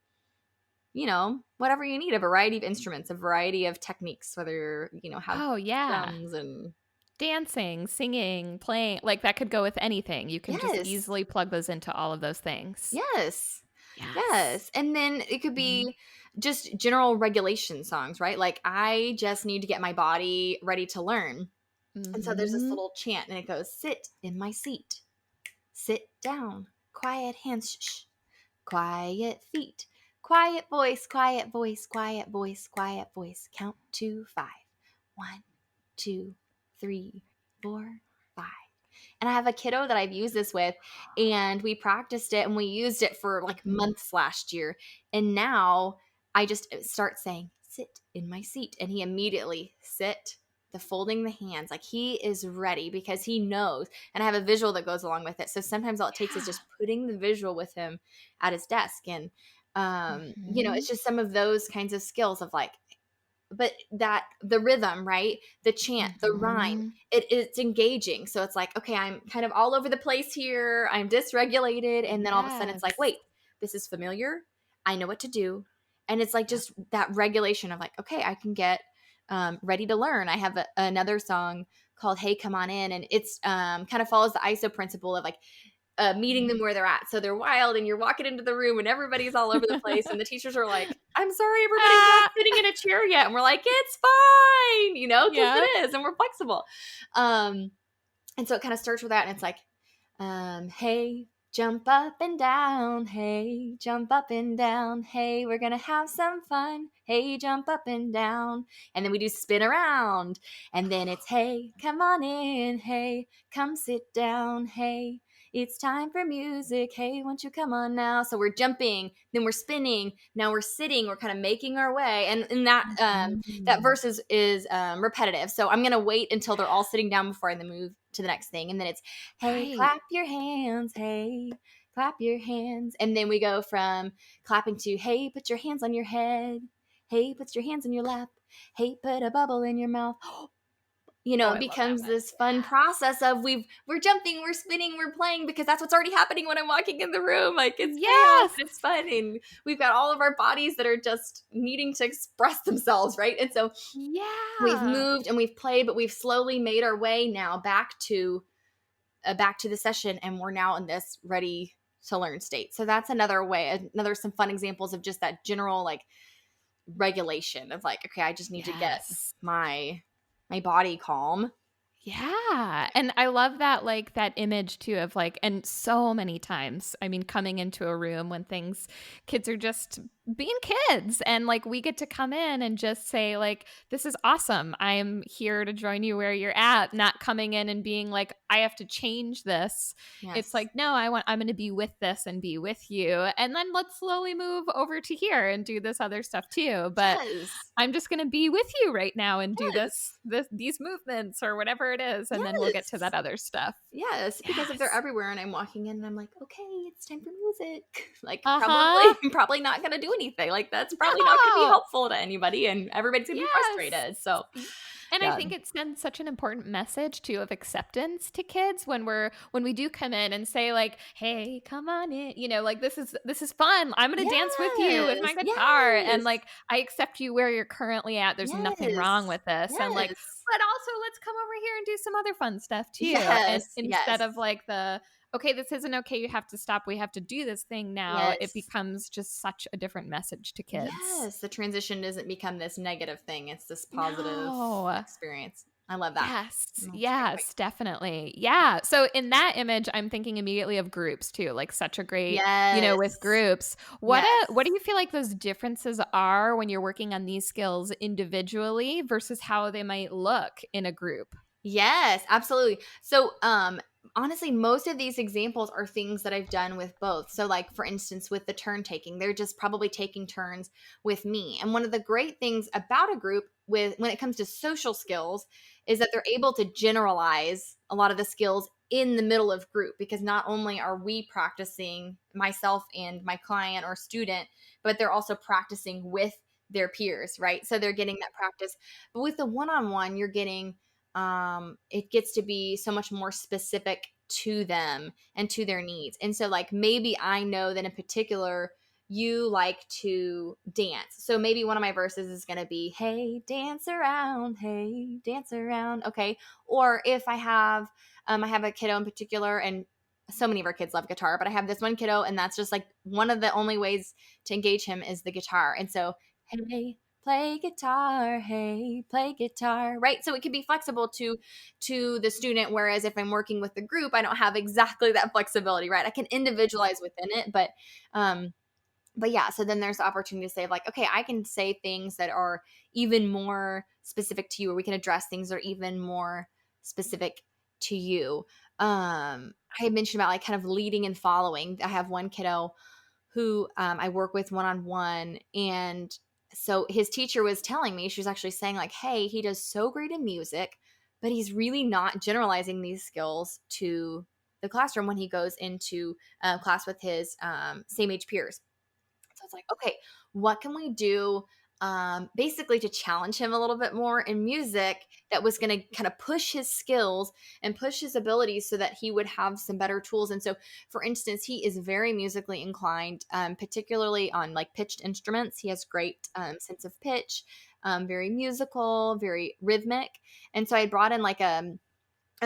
whatever you need, a variety of instruments, a variety of techniques, whether have Oh, yeah. drums and Dancing, singing, playing, like that could go with anything. You can just yes, easily plug those into all of those things. yes, Yes. yes. And then it could Mhm. be just general regulation songs, right? Like, I just need to get my body ready to learn. And so there's this Mhm. little chant, and it goes, sit in my seat, sit down, quiet hands, shh, quiet feet, quiet voice, quiet voice, quiet voice, quiet voice. Count to 5. 1, 2, 3, 4, 5. And I have a kiddo that I've used this with, and we practiced it and we used it for like Mhm. months last year. And now I just start saying, sit in my seat. And he immediately the folding the hands, like he is ready because he knows. And I have a visual that goes along with it. So sometimes all it takes is Yeah. just putting the visual with him at his desk. And, Mhm. it's just some of those kinds of skills of like, but that the rhythm, right? The chant, the rhyme, Mhm. it's engaging. So it's like, okay, I'm kind of all over the place here. I'm dysregulated. And then all of a sudden it's like, Yes. wait, this is familiar. I know what to do. And it's like Yep. just that regulation of like, okay, I can get ready to learn. I have another song called Hey, Come On In. And it's kind of follows the ISO principle of like, meeting them where they're at. So they're wild, and you're walking into the room and everybody's all over the place. And the teachers are like, I'm sorry, everybody's not Ah! sitting in a chair yet. And we're like, it's fine, because Yep. it is, and we're flexible. And so it kind of starts with that. And it's like, hey, jump up and down. Hey, jump up and down. Hey, we're going to have some fun. Hey, jump up and down. And then we do spin around. And then it's, hey, come on in. Hey, come sit down. Hey, It's time for music. Hey, won't you come on now? So we're jumping, then we're spinning. Now we're sitting. We're kind of making our way, and that Mhm. verse is repetitive. So I'm gonna wait until they're all sitting down before I then move to the next thing, and then it's hey, Right. clap your hands. Hey, clap your hands, and then we go from clapping to hey, put your hands on your head. Hey, put your hands in your lap. Hey, put a bubble in your mouth. Oh, It I love that becomes one. this fun process of we're jumping, we're spinning, we're playing because that's what's already happening when I'm walking in the room. Like it's chaos Yes. and it's fun, and we've got all of our bodies that are just needing to express themselves, right? And so we've Yeah. moved and we've played, but we've slowly made our way now back to the session, and we're now in this ready to learn state. So that's another way, another some fun examples of just that general like regulation of like, okay, I just need to get Yes. my body calm. Yeah. And I love that, like, that image too of like, and so many times, I mean, coming into a room when kids are just being kids and like we get to come in and just say, like, this is awesome. I'm here to join you where you're at, not coming in and being like, I have to change this. It's Yes. like, no, I'm going to be with this and be with you. And then let's slowly move over to here and do this other stuff too. But Yes. I'm just going to be with you right now and do Yes. these movements or whatever it is, and then we'll get to Yes. that other stuff. Yes, because if they're Yes. everywhere and I'm walking in and I'm like, "Okay, it's time for music." Like, Uh-huh. probably not gonna do anything. Like, that's probably not gonna be No. helpful to anybody, and everybody's gonna be Yes. frustrated. So, Y And I yeah. think it sends such an important message too of acceptance to kids when we do come in and say like, "Hey, come on in," like, "This is fun. I'm gonna dance with you with Yes. my guitar, and, Yes. like, I accept you where you're currently at. There's nothing wrong Yes. with this," and, like, Yes. "But also let's come over here and do some other fun stuff too," and Yes. instead Yes. of, like, "Okay, this isn't okay, you have to stop, we have to do this thing now," it Yes. becomes just such a different message to kids. Yes. The transition doesn't become this negative thing. It's this positive No. experience. I love that. Yes, That's a great point. yes, definitely. Yeah. So in that image, I'm thinking immediately of groups too, like such a great, with Yes. groups. What do Yes. you feel like those differences are when you're working on these skills individually versus how they might look in a group? Yes, absolutely. So, honestly, most of these examples are things that I've done with both. So, like for instance, with the turn taking, they're just probably taking turns with me. And one of the great things about a group with when it comes to social skills is that they're able to generalize a lot of the skills in the middle of group because not only are we practicing myself and my client or student, but they're also practicing with their peers, right? So they're getting that practice. But with the one-on-one, you're getting it gets to be so much more specific to them and to their needs. And so, like, maybe I know that in particular, you like to dance. So maybe one of my verses is going to be, hey, dance around, hey, dance around. Okay. Or if I have a kiddo in particular, and so many of our kids love guitar, but I have this one kiddo, and that's just like one of the only ways to engage him is the guitar. And so, hey, play guitar, hey, play guitar, right? So it can be flexible to the student, whereas if I'm working with the group, I don't have exactly that flexibility, right? I can individualize within it, but yeah, so then there's the opportunity to say like, okay, I can say things that are even more specific to you, or we can address things that are even more specific to you. I had mentioned about like kind of leading and following. I have one kiddo who I work with one on one. And so his teacher was telling me, she was actually saying, like, hey, he does so great in music, but he's really not generalizing these skills to the classroom when he goes into class with his same age peers. So it's like, okay, what can we do basically to challenge him a little bit more in music that was going to kind of push his skills and push his abilities so that he would have some better tools. And so, for instance, he is very musically inclined, particularly on like pitched instruments. He has great sense of pitch, very musical, very rhythmic. And so I brought in like a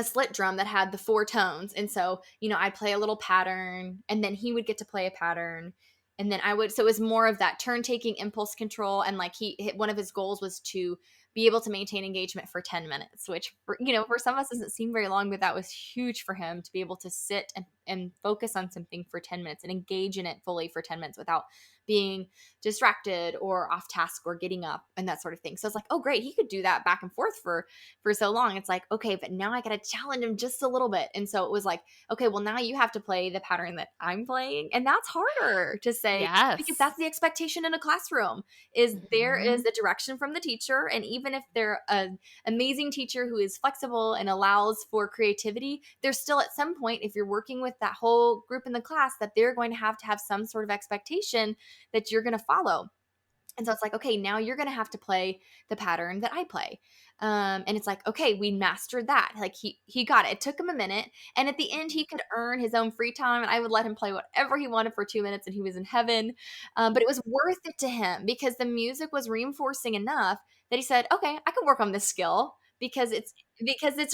slit drum that had the four tones. And so, I'd play a little pattern and then he would get to play a pattern. And then so it was more of that turn taking impulse control. And like one of his goals was to be able to maintain engagement for 10 minutes, which, for some of us doesn't seem very long, but that was huge for him to be able to sit and and focus on something for 10 minutes and engage in it fully for 10 minutes without being distracted or off task or getting up and that sort of thing. So it's like, oh great, he could do that back and forth for so long. It's like, okay, but now I got to challenge him just a little bit. And so it was like, okay, well now you have to play the pattern that I'm playing. And that's harder to say because Yes. that's the expectation in a classroom is there is Mhm. the direction from the teacher. And even if they're an amazing teacher who is flexible and allows for creativity, there's still at some point, if you're working with that whole group in the class, that they're going to have some sort of expectation that you're going to follow. And so it's like, okay, now you're going to have to play the pattern that I play. And it's like, okay, we mastered that. Like he got it. It took him a minute. And at the end, he could earn his own free time. And I would let him play whatever he wanted for 2 minutes and he was in heaven. But it was worth it to him because the music was reinforcing enough that he said, okay, I can work on this skill because it's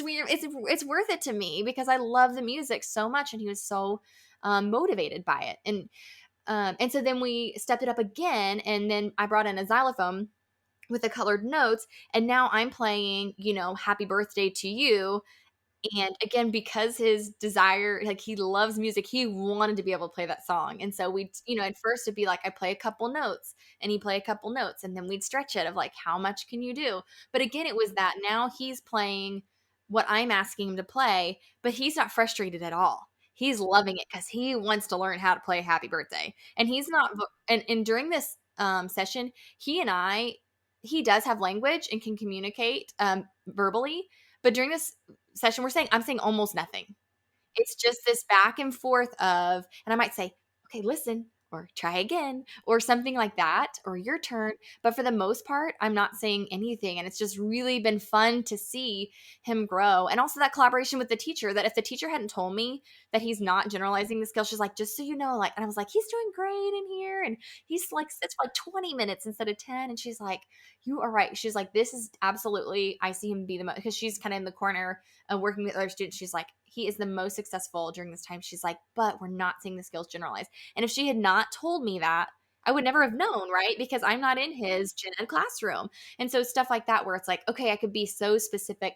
weird. It's worth it to me because I love the music so much. And he was so motivated by it. And so then we stepped it up again, and then I brought in a xylophone with the colored notes, and now I'm playing, Happy Birthday to You. And again, because his desire, like he loves music, he wanted to be able to play that song. And so at first it'd be like, I play a couple notes and he play a couple notes, and then we'd stretch it of like, how much can you do? But again, it was that now he's playing what I'm asking him to play, but he's not frustrated at all. He's loving it because he wants to learn how to play Happy Birthday. And he's not, and during this session, he does have language and can communicate verbally. But during this session, I'm saying almost nothing. It's just this back and forth of, and I might say, okay, listen, or try again, or something like that, or your turn. But for the most part, I'm not saying anything. And it's just really been fun to see him grow. And also that collaboration with the teacher, that if the teacher hadn't told me that he's not generalizing the skills, she's like, just so you know, like, and I was like, he's doing great in here. And he's like, sits for like 20 minutes instead of 10. And she's like, you are right. She's like, this is absolutely, I see him be the most, because she's kind of in the corner working with other students. She's like, he is the most successful during this time. She's like, but we're not seeing the skills generalized. And if she had not told me that, I would never have known, right? Because I'm not in his gen ed classroom. And so stuff like that, where it's like, okay, I could be so specific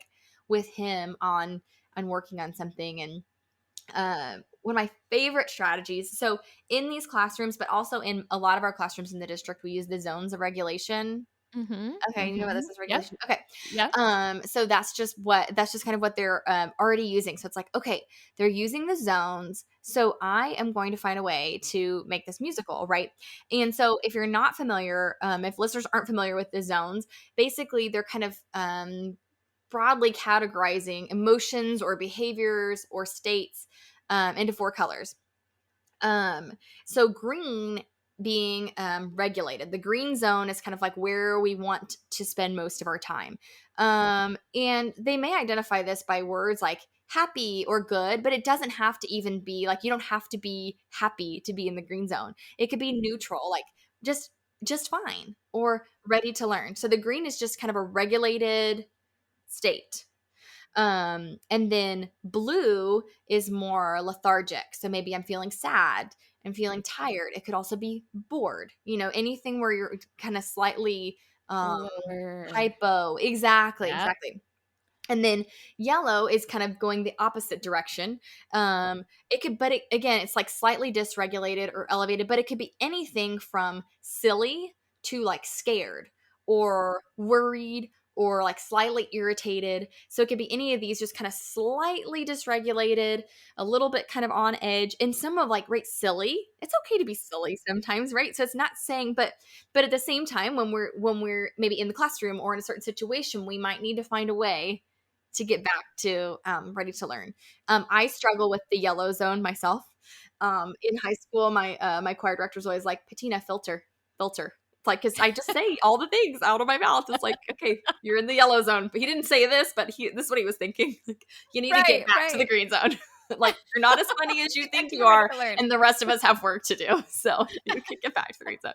with him on working on something. And one of my favorite strategies. So in these classrooms, but also in a lot of our classrooms in the district, we use the zones of regulation. Mhm. Okay, you know about this as Yep. regulation. Okay. Yep. So that's just kind of what they're already using. So it's like, okay, they're using the zones. So I am going to find a way to make this musical, right? And so if you're not familiar, if listeners aren't familiar with the zones, basically they're kind of broadly categorizing emotions or behaviors or states into 4 colors. So green being regulated. The green zone is kind of like where we want to spend most of our time. And they may identify this by words like happy or good, but it doesn't have to even be like, you don't have to be happy to be in the green zone. It could be neutral, like just fine or ready to learn. So the green is just kind of a regulated state. And then blue is more lethargic. So maybe I'm feeling sad, I'm feeling tired. It could also be bored, anything where you're kind of slightly um Lower. hypo. Exactly, Yep. exactly. And then yellow is kind of going the opposite direction. Again, it's like slightly dysregulated or elevated, but it could be anything from silly to like scared or worried or like slightly irritated. So it could be any of these, just kind of slightly dysregulated, a little bit kind of on edge. And some of like, right, silly. It's okay to be silly sometimes, right? So it's not saying, but at the same time, when we're maybe in the classroom or in a certain situation, we might need to find a way to get back to ready to learn. I struggle with the yellow zone myself. In high school, my choir director was always like, Patina, filter. It's like, because I just say all the things out of my mouth. It's like, okay, you're in the yellow zone. But he didn't say this, but this is what he was thinking. Like, you need to get Right, back to the right. green zone. Like, you're not as funny as you think you You're ready are, to learn. and the rest of us have work to do. So you can get back to the green zone.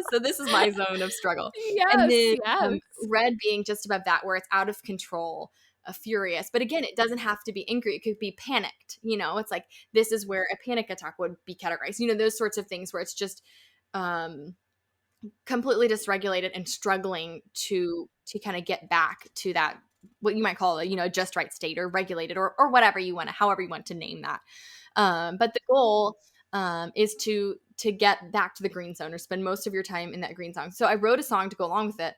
So this is my zone of struggle. And Yes, then yes. red being just above that, where it's out of control, furious. But again, it doesn't have to be angry. It could be panicked. It's like, this is where a panic attack would be categorized. Those sorts of things where it's just completely dysregulated and struggling to kind of get back to that, what you might call a just right state or regulated or whatever however you want to name that. But the goal is to get back to the green zone or spend most of your time in that green zone. So I wrote a song to go along with it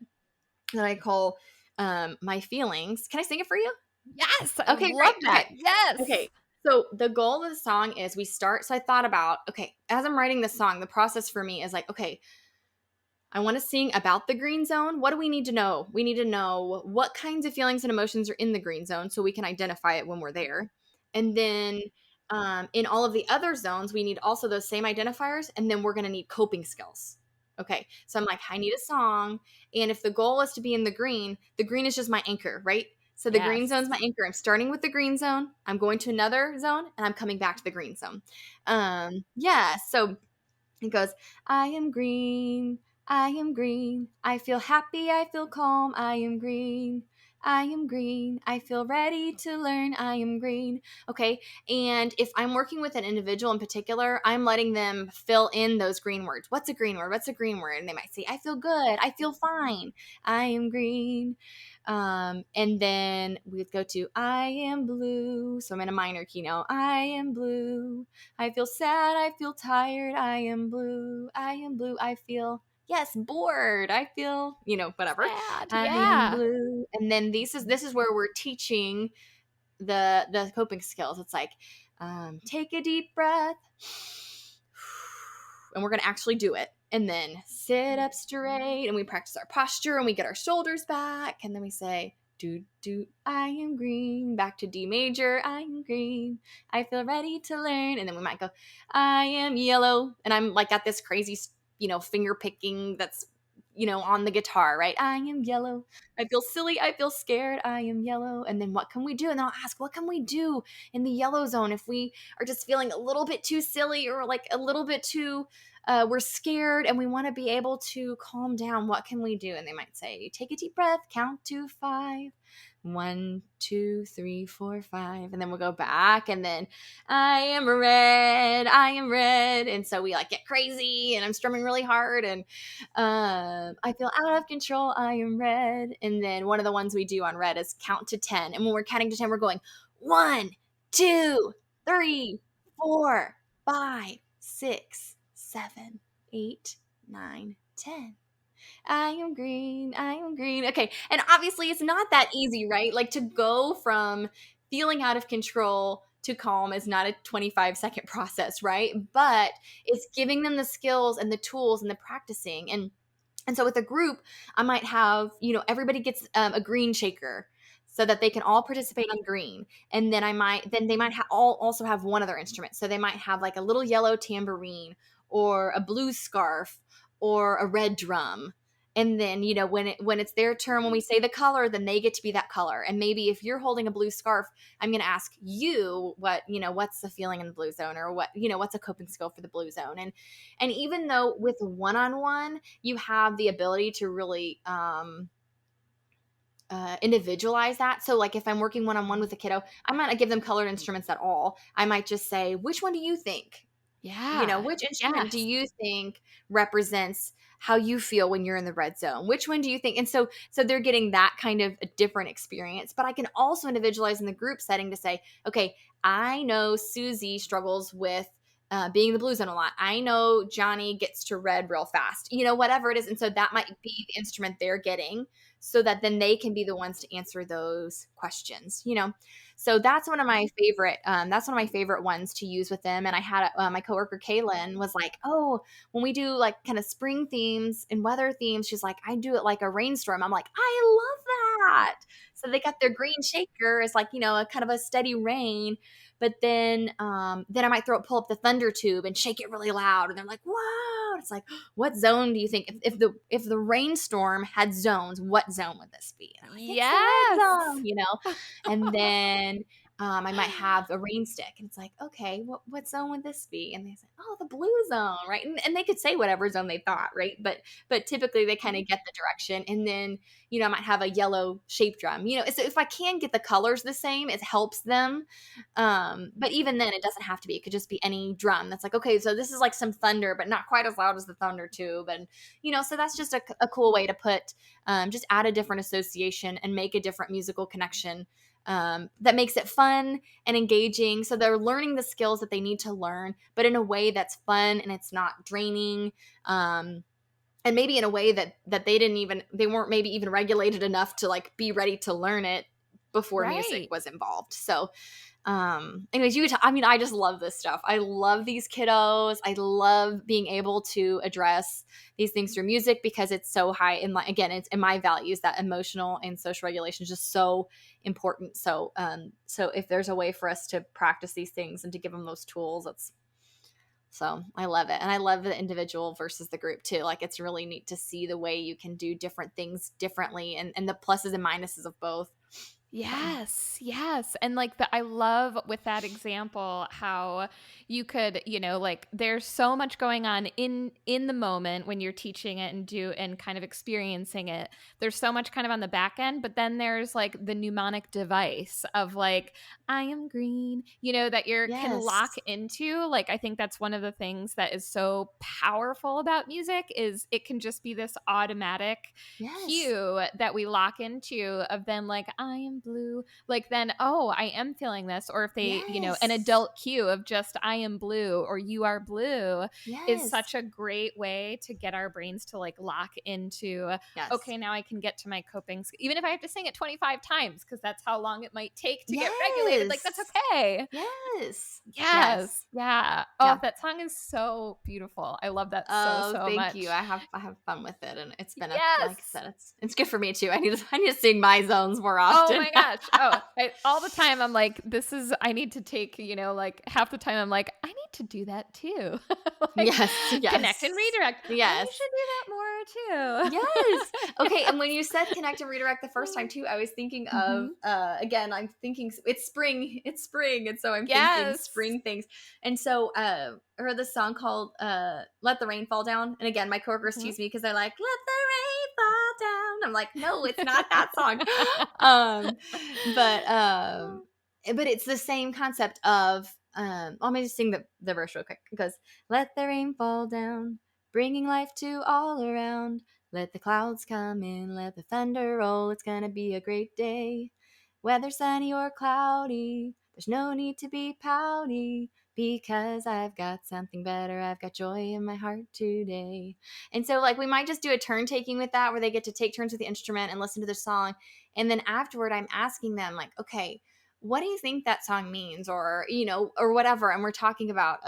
that I call My Feelings. Can I sing it for you? Yes, I Okay, great. love that. Yes. Okay. So the goal of the song is we start. So I thought about, okay, as I'm writing this song, the process for me is like, okay, I want to sing about the green zone. What do we need to know? We need to know what kinds of feelings and emotions are in the green zone so we can identify it when we're there. And then in all of the other zones, we need also those same identifiers. And then we're going to need coping skills. Okay. So I'm like, I need a song. And if the goal is to be in the green is just my anchor, right? So the green Yes. zone's my anchor. I'm starting with the green zone. I'm going to another zone and I'm coming back to the green zone. Yeah. So it goes, I am green, I am green. I feel happy, I feel calm, I am green. I am green. I feel ready to learn. I am green. Okay. And if I'm working with an individual in particular, I'm letting them fill in those green words. What's a green word? What's a green word? And they might say, I feel good. I feel fine. I am green. And then we'd go to I am blue. So I'm in a minor key now. I am blue. I feel sad. I feel tired. I am blue. I am blue. I feel, yes, bored. I feel, whatever. Sad. I am Yeah. blue. And then this is where we're teaching the coping skills. It's like, take a deep breath. And we're going to actually do it. And then sit up straight. And we practice our posture and we get our shoulders back. And then we say, do, I am green. Back to D major. I am green. I feel ready to learn. And then we might go, I am yellow. And I'm like at this crazy, finger picking that's, on the guitar, right? I am yellow. I feel silly. I feel scared. I am yellow. And then what can we do? And then I'll ask, what can we do in the yellow zone if we are just feeling a little bit too silly or like a little bit too we're scared and we want to be able to calm down? What can we do? And they might say, take a deep breath, count to 5. 1, 2, 3, 4, 5. And then we'll go back and then I am red. I am red. And so we like get crazy and I'm strumming really hard and I feel out of control. I am red. And then one of the ones we do on red is count to 10. And when we're counting to 10, we're going 1, 2, 3, 4, 5, 6, 7, 8, 9, 10. I am green. I am green. Okay. And obviously, it's not that easy, right? Like to go from feeling out of control to calm is not a 25-second process, right? But it's giving them the skills and the tools and the practicing. And so with a group, I might have, everybody gets a green shaker so that they can all participate on green. And then they might all also have one other instrument. So they might have like a little yellow tambourine or a blue scarf or a red drum. And then, when it's their turn, when we say the color, then they get to be that color. And maybe if you're holding a blue scarf, I'm going to ask you what's the feeling in the blue zone or what's a coping skill for the blue zone. And even though with one-on-one, you have the ability to really individualize that. So like if I'm working one-on-one with a kiddo, I might not give them colored instruments at all. I might just say, which one do you think? Yeah. Which instrument do Yes. you think represents how you feel when you're in the red zone? Which one do you think? And so they're getting that kind of a different experience. But I can also individualize in the group setting to say, okay, I know Susie struggles with being in the blue zone a lot. I know Johnny gets to red real fast, whatever it is. And so that might be the instrument they're getting so that then they can be the ones to answer those questions, So that's one of my favorite ones to use with them. And I had my coworker Kaylin was like, oh, when we do like kind of spring themes and weather themes, she's like, I do it like a rainstorm. I'm like, I love that. So they got their green shaker as like, a kind of a steady rain. But then I might pull up the thunder tube and shake it really loud. And they're like, wow. It's like, what zone do you think? If the rainstorm had zones, what zone would this be? And I'm like, it's the red zone, And then I might have a rain stick. And it's like, okay, what zone would this be? And they say, oh, the blue zone, right? And they could say whatever zone they thought, right? But typically they kind of get the direction. And then, I might have a yellow shape drum. So if I can get the colors the same, it helps them. But even then, it doesn't have to be. It could just be any drum. That's like, okay, so this is like some thunder, but not quite as loud as the thunder tube. And, so that's just a cool way to put, just add a different association and make a different musical connection that makes it fun and engaging. So they're learning the skills that they need to learn, but in a way that's fun and it's not draining. And maybe in a way that they weren't maybe even regulated enough to like be ready to learn it before music Right. was involved. So anyways, I just love this stuff. I love these kiddos. I love being able to address these things through music because it's so high in again, it's in my values that emotional and social regulation is just so important. So so if there's a way for us to practice these things and to give them those tools, so I love it. And I love the individual versus the group too. Like it's really neat to see the way you can do different things differently and the pluses and minuses of both. Yes, yes. And like I love with that example how you could, like there's so much going on in the moment when you're teaching it and kind of experiencing it. There's so much kind of on the back end, but then there's like the mnemonic device of like I am green, that you can Yes. lock into. Like I think that's one of the things that is so powerful about music is it can just be this automatic cue that we lock into of then like I am blue, like then I am feeling this, or if they an adult cue of just I am blue or you are blue is such a great way to get our brains to like lock into okay, now I can get to my coping even if I have to sing it 25 times because that's how long it might take to get regulated, like that's okay. Yes. Yeah. Oh, that song is so beautiful. I love that so thank much. you. I have fun with it, and it's been like I said, it's good for me too. I need to sing my zones more often. Oh my gosh. All the time I'm like, I need to take, like half the time I'm like, I need to do that too. Like, yes. Connect and redirect. Yes. You should do that more too. Yes. Okay. And when you said connect and redirect the first time too, I was thinking of, again, I'm thinking it's spring. And so I'm thinking spring things. And so, I heard this song called, Let the Rain Fall Down. And again, my coworkers tease me because they're like, let the rain fall down. I'm like, no, it's not that song. But it's the same concept of, let me just sing the verse real quick. It goes, let the rain fall down, bringing life to all around. Let the clouds come in, let the thunder roll. It's gonna be a great day. Whether sunny or cloudy, there's no need to be pouty, because I've got something better. I've got joy in my heart today. And so like we might just do a turn taking with that where they get to take turns with the instrument and listen to the song. And then afterward I'm asking them like, okay, what do you think that song means? Or, or whatever. And we're talking about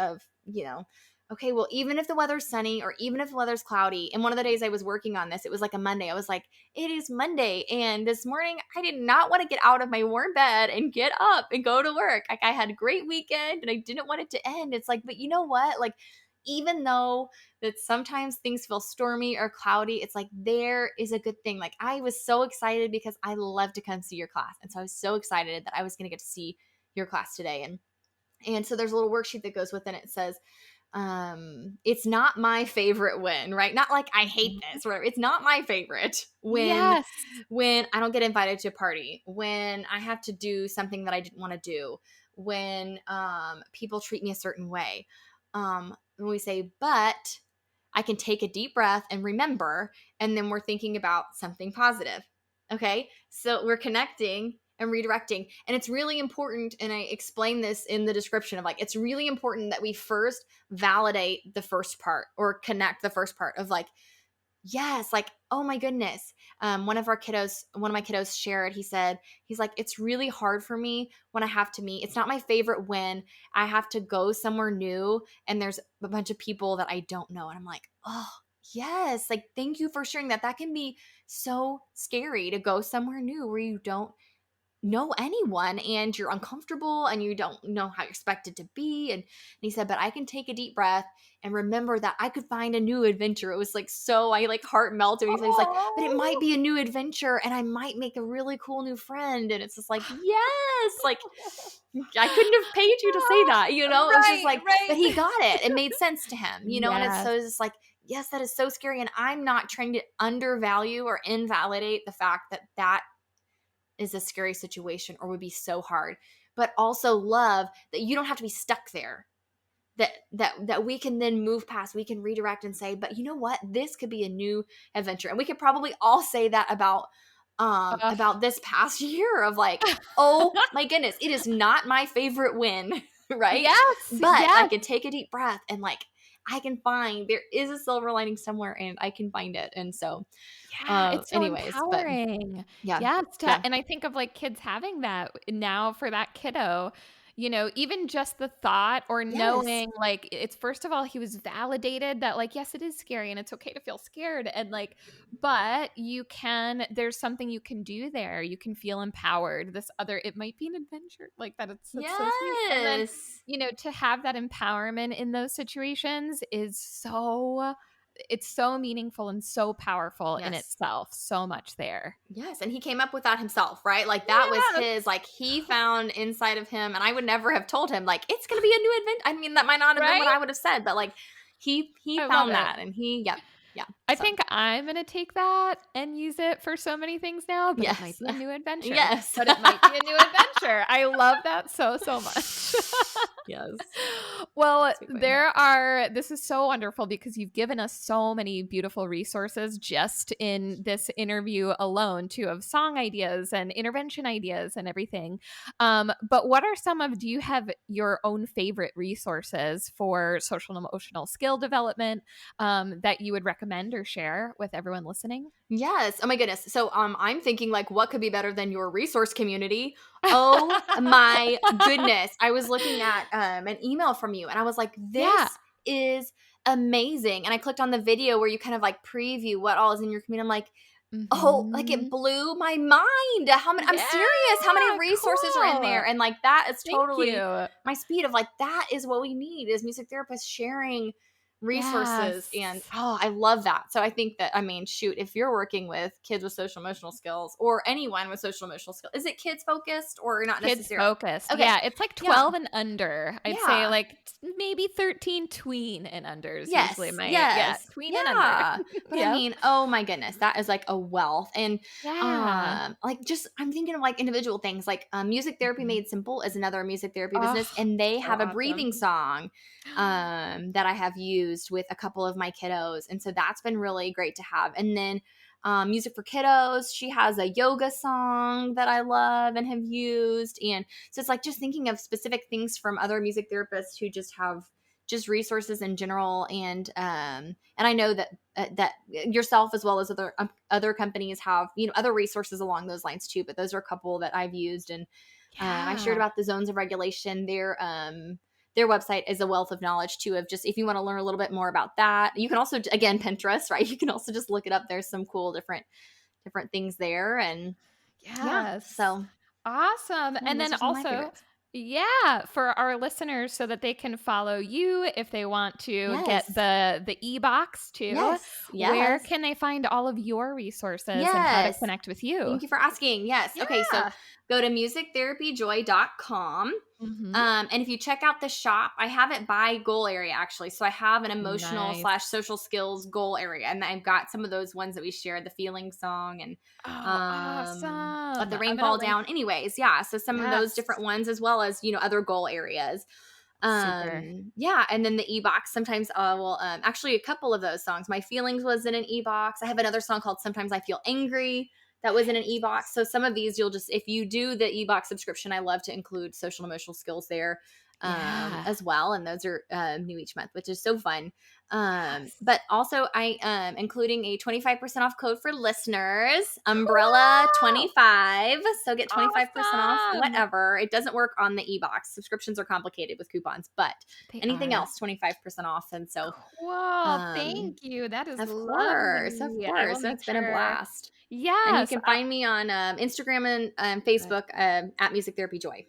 okay, well, even if the weather's sunny or even if the weather's cloudy, and one of the days I was working on this, it was like a Monday. I was like, it is Monday. And this morning I did not want to get out of my warm bed and get up and go to work. Like I had a great weekend and I didn't want it to end. It's like, but you know what? Like, even though that sometimes things feel stormy or cloudy, it's like there is a good thing. Like I was so excited because I love to come see your class. And so I was so excited that I was going to get to see your class today. And so there's a little worksheet that goes with it. It says, it's not my favorite when, right? Not like I hate this, whatever. It's not my favorite when I don't get invited to a party, when I have to do something that I didn't want to do, when people treat me a certain way. When we say, but I can take a deep breath and remember, and then we're thinking about something positive. Okay. So we're connecting and redirecting. And it's really important. And I explain this in the description of like, it's really important that we first validate the first part or connect the first part of like, yes, like, oh my goodness. One of my kiddos shared, he's like, it's really hard for me when I have to meet. It's not my favorite when I have to go somewhere new and there's a bunch of people that I don't know. And I'm like, oh yes. Like, thank you for sharing that. That can be so scary to go somewhere new where you don't know anyone and you're uncomfortable and you don't know how you're expected to be. And he said, but I can take a deep breath and remember that I could find a new adventure. It was like, so I like heart melted. He's like, but it might be a new adventure and I might make a really cool new friend. And it's just like, yes, like I couldn't have paid you to say that, it's just like, but he got it. It made sense to him, and it's just like, yes, that is so scary. And I'm not trying to undervalue or invalidate the fact that that is a scary situation or would be so hard, but also love that you don't have to be stuck there, that we can then move past, we can redirect and say, but you know what, this could be a new adventure. And we could probably all say that about Ugh. about this past year of like, oh my goodness, it is not my favorite win, right? Yes, But I yes. can take a deep breath and like I can find there is a silver lining somewhere and I can find it. And so Yeah, it's so anyways, but empowering. yeah. Yes, Yeah. and I think of, like, kids having that now for that kiddo, even just the thought or Yes. knowing, like, it's first of all, he was validated that, like, yes, it is scary and it's okay to feel scared and, like, but there's something you can do there. You can feel empowered. It might be an adventure, like, that's so sweet, and then, Yes. to have that empowerment in those situations it's so meaningful and so powerful in Yes. itself. So much there. Yes, and he came up with that himself, right? Like that was Yes. his like he found inside of him and I would never have told him like it's going to be a new adventure. I mean that might not have been what Right? I would have said, but like he I love found it. that and he yep. Yeah. I So, think I'm gonna take that and use it for so many things now, but it might yes. be a new adventure. Yes. But it might be a new adventure. I love that so, so much. Yes. Well, Sweet thing. this is so wonderful because you've given us so many beautiful resources just in this interview alone, too, of song ideas and intervention ideas and everything. But do you have your own favorite resources for social and emotional skill development that you would recommend or share with everyone listening? Yes. Oh my goodness. So I'm thinking like what could be better than your resource community? Oh my goodness. I was looking at an email from you and I was like Yeah. this is amazing. And I clicked on the video where you kind of like preview what all is in your community. I'm like, oh, like it Mhm. blew my mind. How many I'm Yeah, serious. How many resources are in there? cool. And like that is Thank totally you. my speed of like that is what we need is music therapists sharing resources and Yes. oh I love that. So I think that I mean shoot if you're working with kids with social emotional skills or anyone with social emotional skills is it kids focused or not Kids necessarily? focused. Okay. Yeah, it's like Yeah. 12 and under. I'd say Yeah. like maybe 13 tween and under is usually Yes, yeah, yes, tween and under. yeah, but I Yep. mean, oh my goodness, that is like a wealth, and Yeah. like just I'm thinking of like individual things, like Music Therapy Mhm. Made Simple is another music therapy business, Oh, and they so have a breathing awesome. song, that I have used with a couple of my kiddos, and so that's been really great to have, and then. Music for Kiddos, she has a yoga song that I love and have used. And so it's like just thinking of specific things from other music therapists who just have just resources in general and I know that that yourself as well as other companies have other resources along those lines too, but those are a couple that I've used. And I shared Yeah. about the zones of regulation. Their website is a wealth of knowledge too of just if you want to learn a little bit more about that. You can also again Pinterest, right? You can also just look it up. There's some cool different things there. And yeah, Yes. so Awesome. yeah, And those then are some of my also, favorites. yeah, for our listeners so that they can follow you if they want to get Yes, the e-box too, yes, where yes, can they find all of your resources and how to yes. connect with you? Thank you for asking. Yes. Okay. So Yeah. go to musictherapyjoy.com. Mhm. And if you check out the shop, I have it by goal area actually. So I have an emotional Nice. / social skills goal area. And I've got some of those ones that we shared, the feeling song and Oh, let awesome. the I'm rain gonna fall link. down. Anyways, yeah. So some of those Yes. different ones as well as, other goal areas. Super. Yeah, and then the e-box sometimes will actually a couple of those songs. My Feelings was in an e-box. I have another song called Sometimes I Feel Angry that was in an e-box. So some of these you'll just if you do the e-box subscription, I love to include social emotional skills there Yeah. as well, and those are new each month, which is so fun. Yes. But also I am including a 25% off code for listeners, Umbrella Cool. 25. So get 25% off Awesome. whatever. It doesn't work on the e-box. Subscriptions are complicated with coupons, but They anything are. else 25% off. And so Cool. um Thank you. That is of course, of lovely. I will course. So make it's been a sure. blast. And you Yes. can find me on Instagram and Good. Facebook at Music Therapy Joy.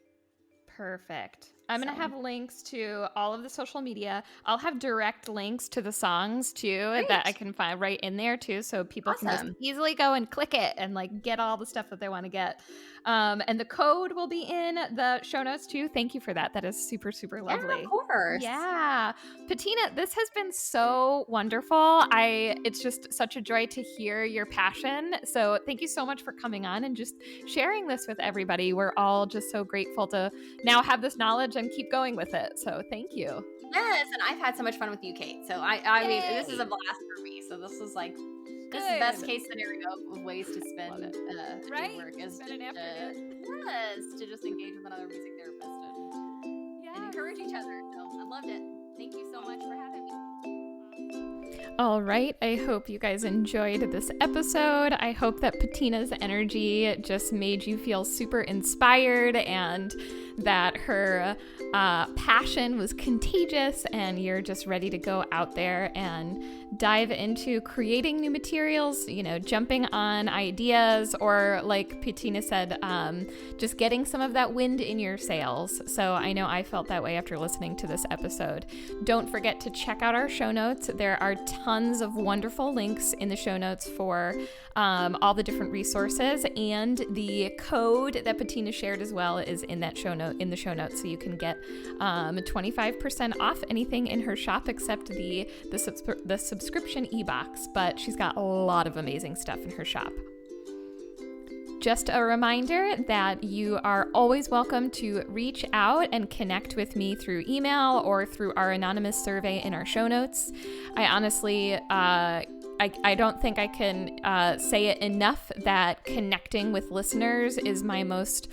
Perfect. I'm going to So have links to all of the social media. I'll have direct links to the songs too that I great. can find right in there too. So people can just Awesome. easily go and click it and like get all the stuff that they want to get. And the code will be in the show notes too. Thank you for that. That is super, super Yeah, of lovely. course. Yeah. Patina, this has been so wonderful. It's just such a joy to hear your passion. So thank you so much for coming on and just sharing this with everybody. We're all just so grateful to now have this knowledge and keep going with it. So thank you. Yes, and I've had so much fun with you, Kate. So I mean, this is Yay. a blast for me. So this is like This is the best case scenario of ways to spend right? work is spend an afternoon. to just engage with another music therapist and encourage each other. So I loved it. Thank you so much for having me. All right, I hope you guys enjoyed this episode. I hope that Patina's energy just made you feel super inspired and that her passion was contagious and you're just ready to go out there and dive into creating new materials, jumping on ideas, or like Patina said, just getting some of that wind in your sails. So I know I felt that way after listening to this episode. Don't forget to check out our show notes. There are tons of wonderful links in the show notes for all the different resources, and the code that Patina shared as well is in the show notes, so you can get 25% off anything in her shop except the subscription e-box, but she's got a lot of amazing stuff in her shop. Just a reminder that you are always welcome to reach out and connect with me through email or through our anonymous survey in our show notes. I honestly, I don't think I can say it enough that connecting with listeners is my most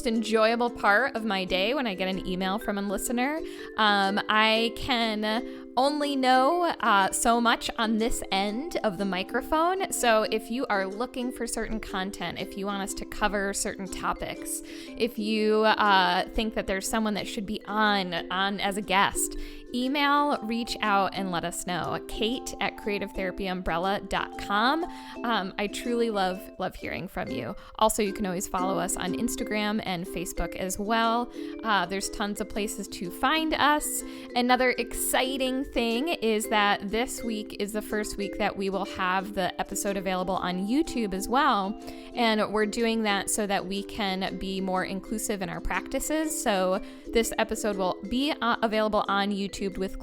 enjoyable part of my day when I get an email from a listener. I can only know so much on this end of the microphone. So if you are looking for certain content, if you want us to cover certain topics, if you think that there's someone that should be on as a guest, email, reach out, and let us know. Kate@creativetherapyumbrella.com. I truly love hearing from you. Also, you can always follow us on Instagram and Facebook as well. There's tons of places to find us. Another exciting thing is that this week is the first week that we will have the episode available on YouTube as well. And we're doing that so that we can be more inclusive in our practices. So this episode will be available on YouTube with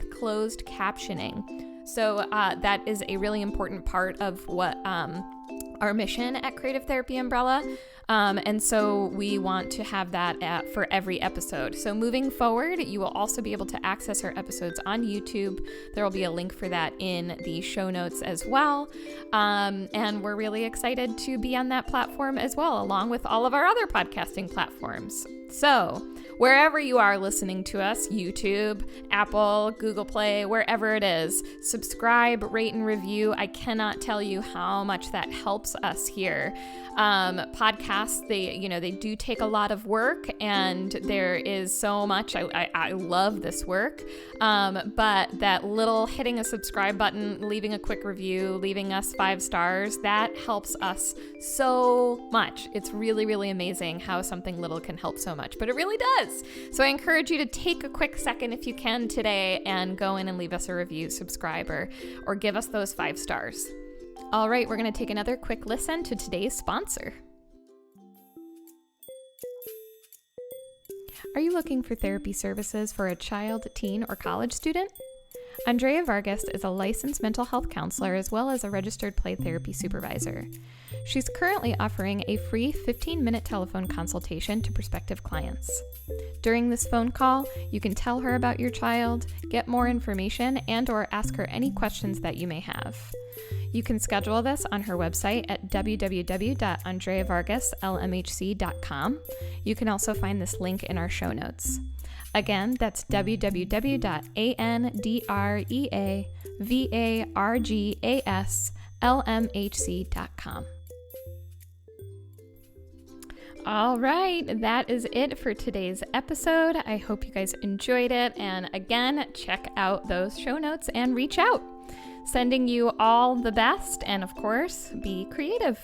closed captioning. So that is a really important part of what our mission at Creative Therapy Umbrella. And so we want to have that for every episode. So moving forward, you will also be able to access our episodes on YouTube. There will be a link for that in the show notes as well. And we're really excited to be on that platform as well, along with all of our other podcasting platforms. So wherever you are listening to us, YouTube, Apple, Google Play, wherever it is, subscribe, rate, and review. I cannot tell you how much that helps us here. Podcasts, they do take a lot of work, and there is so much. I love this work, but that little hitting a subscribe button, leaving a quick review, leaving us 5 stars, that helps us so much. It's really, really amazing how something little can help so much, but it really does. So I encourage you to take a quick second if you can today and go in and leave us a review, subscribe, or give us those 5 stars. All right, we're going to take another quick listen to today's sponsor. Are you looking for therapy services for a child, teen, or college student? Andrea Vargas is a licensed mental health counselor as well as a registered play therapy supervisor. She's currently offering a free 15-minute telephone consultation to prospective clients. During this phone call, you can tell her about your child, get more information, and/or ask her any questions that you may have. You can schedule this on her website at www.andreavargaslmhc.com. You can also find this link in our show notes. Again, that's www.andreavargaslmhc.com. All right, that is it for today's episode. I hope you guys enjoyed it. And again, check out those show notes and reach out. Sending you all the best, and of course, be creative.